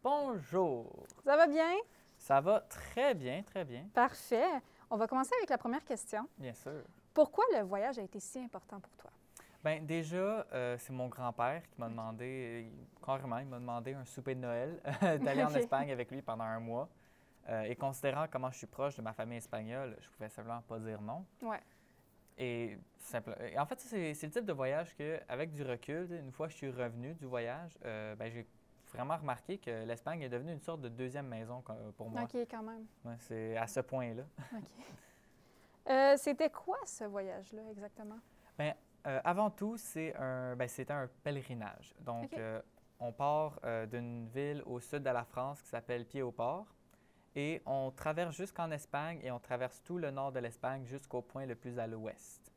Speaker 9: Bonjour.
Speaker 8: Ça va bien?
Speaker 9: Ça va très bien, très bien.
Speaker 8: Parfait. On va commencer avec la première question.
Speaker 9: Bien sûr.
Speaker 8: Pourquoi le voyage a été si important pour toi?
Speaker 9: Bien, déjà, c'est mon grand-père qui m'a demandé, carrément, il m'a demandé un souper de Noël, d'aller en Espagne avec lui pendant un mois. Et considérant comment je suis proche de ma famille espagnole, je pouvais simplement pas dire non.
Speaker 8: Ouais.
Speaker 9: Et en fait, c'est le type de voyage qu'avec du recul, une fois que je suis revenu du voyage, j'ai vraiment remarqué que l'Espagne est devenue une sorte de deuxième maison pour moi.
Speaker 8: OK, quand même.
Speaker 9: Ouais, c'est à ce point-là.
Speaker 8: OK. C'était quoi ce voyage-là exactement?
Speaker 9: Bien, avant tout, c'était un pèlerinage. Donc, on part d'une ville au sud de la France qui s'appelle Pied-au-Port et on traverse jusqu'en Espagne et on traverse tout le nord de l'Espagne jusqu'au point le plus à l'ouest.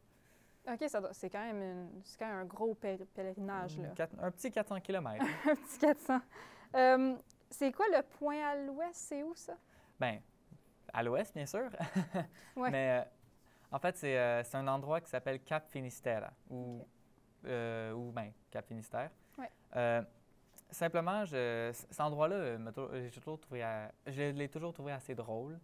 Speaker 8: OK, c'est quand même un gros pèlerinage, là.
Speaker 9: Un petit 400 km.
Speaker 8: Un petit 400. C'est quoi le point à l'ouest? C'est où, ça?
Speaker 9: Bien, à l'ouest, bien sûr.
Speaker 8: Ouais.
Speaker 9: Mais en fait, c'est un endroit qui s'appelle Cap Finisterre ou Cap Finistère.
Speaker 8: Ouais.
Speaker 9: Simplement, cet endroit-là, je l'ai toujours trouvé assez drôle.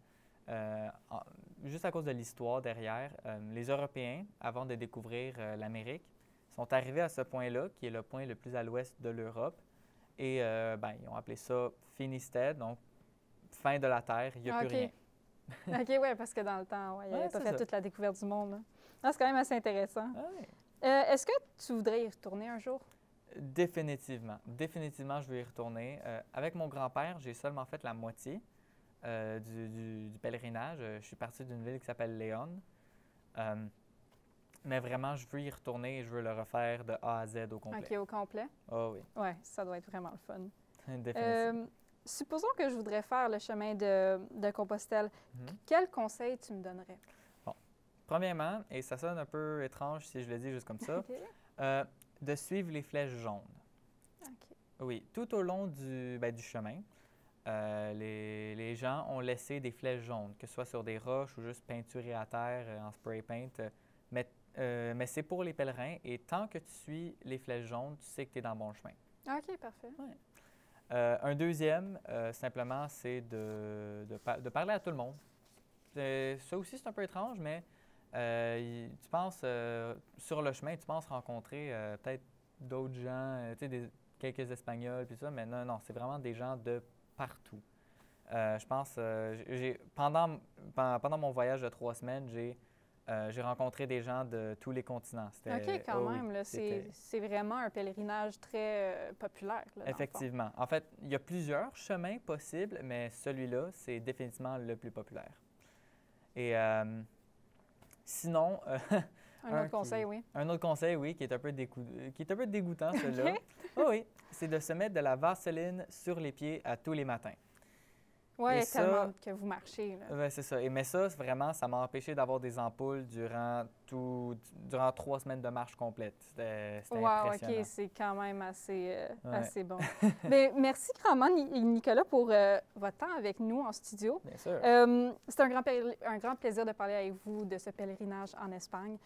Speaker 9: Juste à cause de l'histoire derrière. Les Européens, avant de découvrir l'Amérique, sont arrivés à ce point-là, qui est le point le plus à l'ouest de l'Europe. Et ils ont appelé ça Finistère, donc fin de la Terre, il n'y a plus rien.
Speaker 8: OK, oui, parce que dans le temps, il n'avait pas fait toute la découverte du monde. C'est quand même assez intéressant. Est-ce que tu voudrais y retourner un jour?
Speaker 9: Définitivement. Définitivement, je vais y retourner. Avec mon grand-père, j'ai seulement fait la moitié du pèlerinage. Je suis parti d'une ville qui s'appelle Léon. Mais vraiment, je veux y retourner et je veux le refaire de A à Z au complet.
Speaker 8: OK, au complet?
Speaker 9: Oh oui.
Speaker 8: Oui, ça doit être vraiment le fun.
Speaker 9: Définitivement.
Speaker 8: Supposons que je voudrais faire le chemin de Compostelle. Quel conseil tu me donnerais?
Speaker 9: Bon. Premièrement, et ça sonne un peu étrange si je le dis juste comme ça, de suivre les flèches jaunes.
Speaker 8: OK.
Speaker 9: Oui, tout au long du chemin, les gens ont laissé des flèches jaunes, que ce soit sur des roches ou juste peinturées à terre en spray paint. Mais c'est pour les pèlerins et tant que tu suis les flèches jaunes, tu sais que tu es dans le bon chemin.
Speaker 8: OK, parfait.
Speaker 9: Ouais. Un deuxième, simplement, c'est de parler à tout le monde. Ça aussi, c'est un peu étrange, mais tu penses, sur le chemin, tu penses rencontrer peut-être d'autres gens, quelques Espagnols, puis ça, mais non, c'est vraiment des gens de partout. Je pense, pendant mon voyage de 3 semaines, j'ai rencontré des gens de tous les continents.
Speaker 8: OK, quand même. Là, c'est vraiment un pèlerinage très populaire. Là,
Speaker 9: effectivement. En fait, il y a plusieurs chemins possibles, mais celui-là, c'est définitivement le plus populaire. Et sinon...
Speaker 8: un autre conseil, oui.
Speaker 9: Un autre conseil, oui, qui est un peu dégoûtant, celui-là. Oh, oui, c'est de se mettre de la vaseline sur les pieds à tous les matins.
Speaker 8: Oui, tellement que vous marchez.
Speaker 9: Oui, c'est ça. Mais ça, vraiment, ça m'a empêché d'avoir des ampoules durant 3 semaines de marche complète. C'était impressionnant.
Speaker 8: OK, c'est quand même assez bon. Mais merci grandement, Nicolas, pour votre temps avec nous en studio.
Speaker 9: Bien sûr.
Speaker 8: C'est un grand plaisir de parler avec vous de ce pèlerinage en Espagne.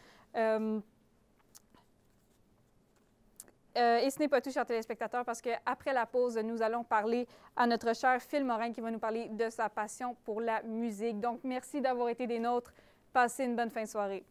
Speaker 8: Et ce n'est pas tout, chers téléspectateurs, parce qu'après la pause, nous allons parler à notre cher Phil Morin qui va nous parler de sa passion pour la musique. Donc, merci d'avoir été des nôtres. Passez une bonne fin de soirée.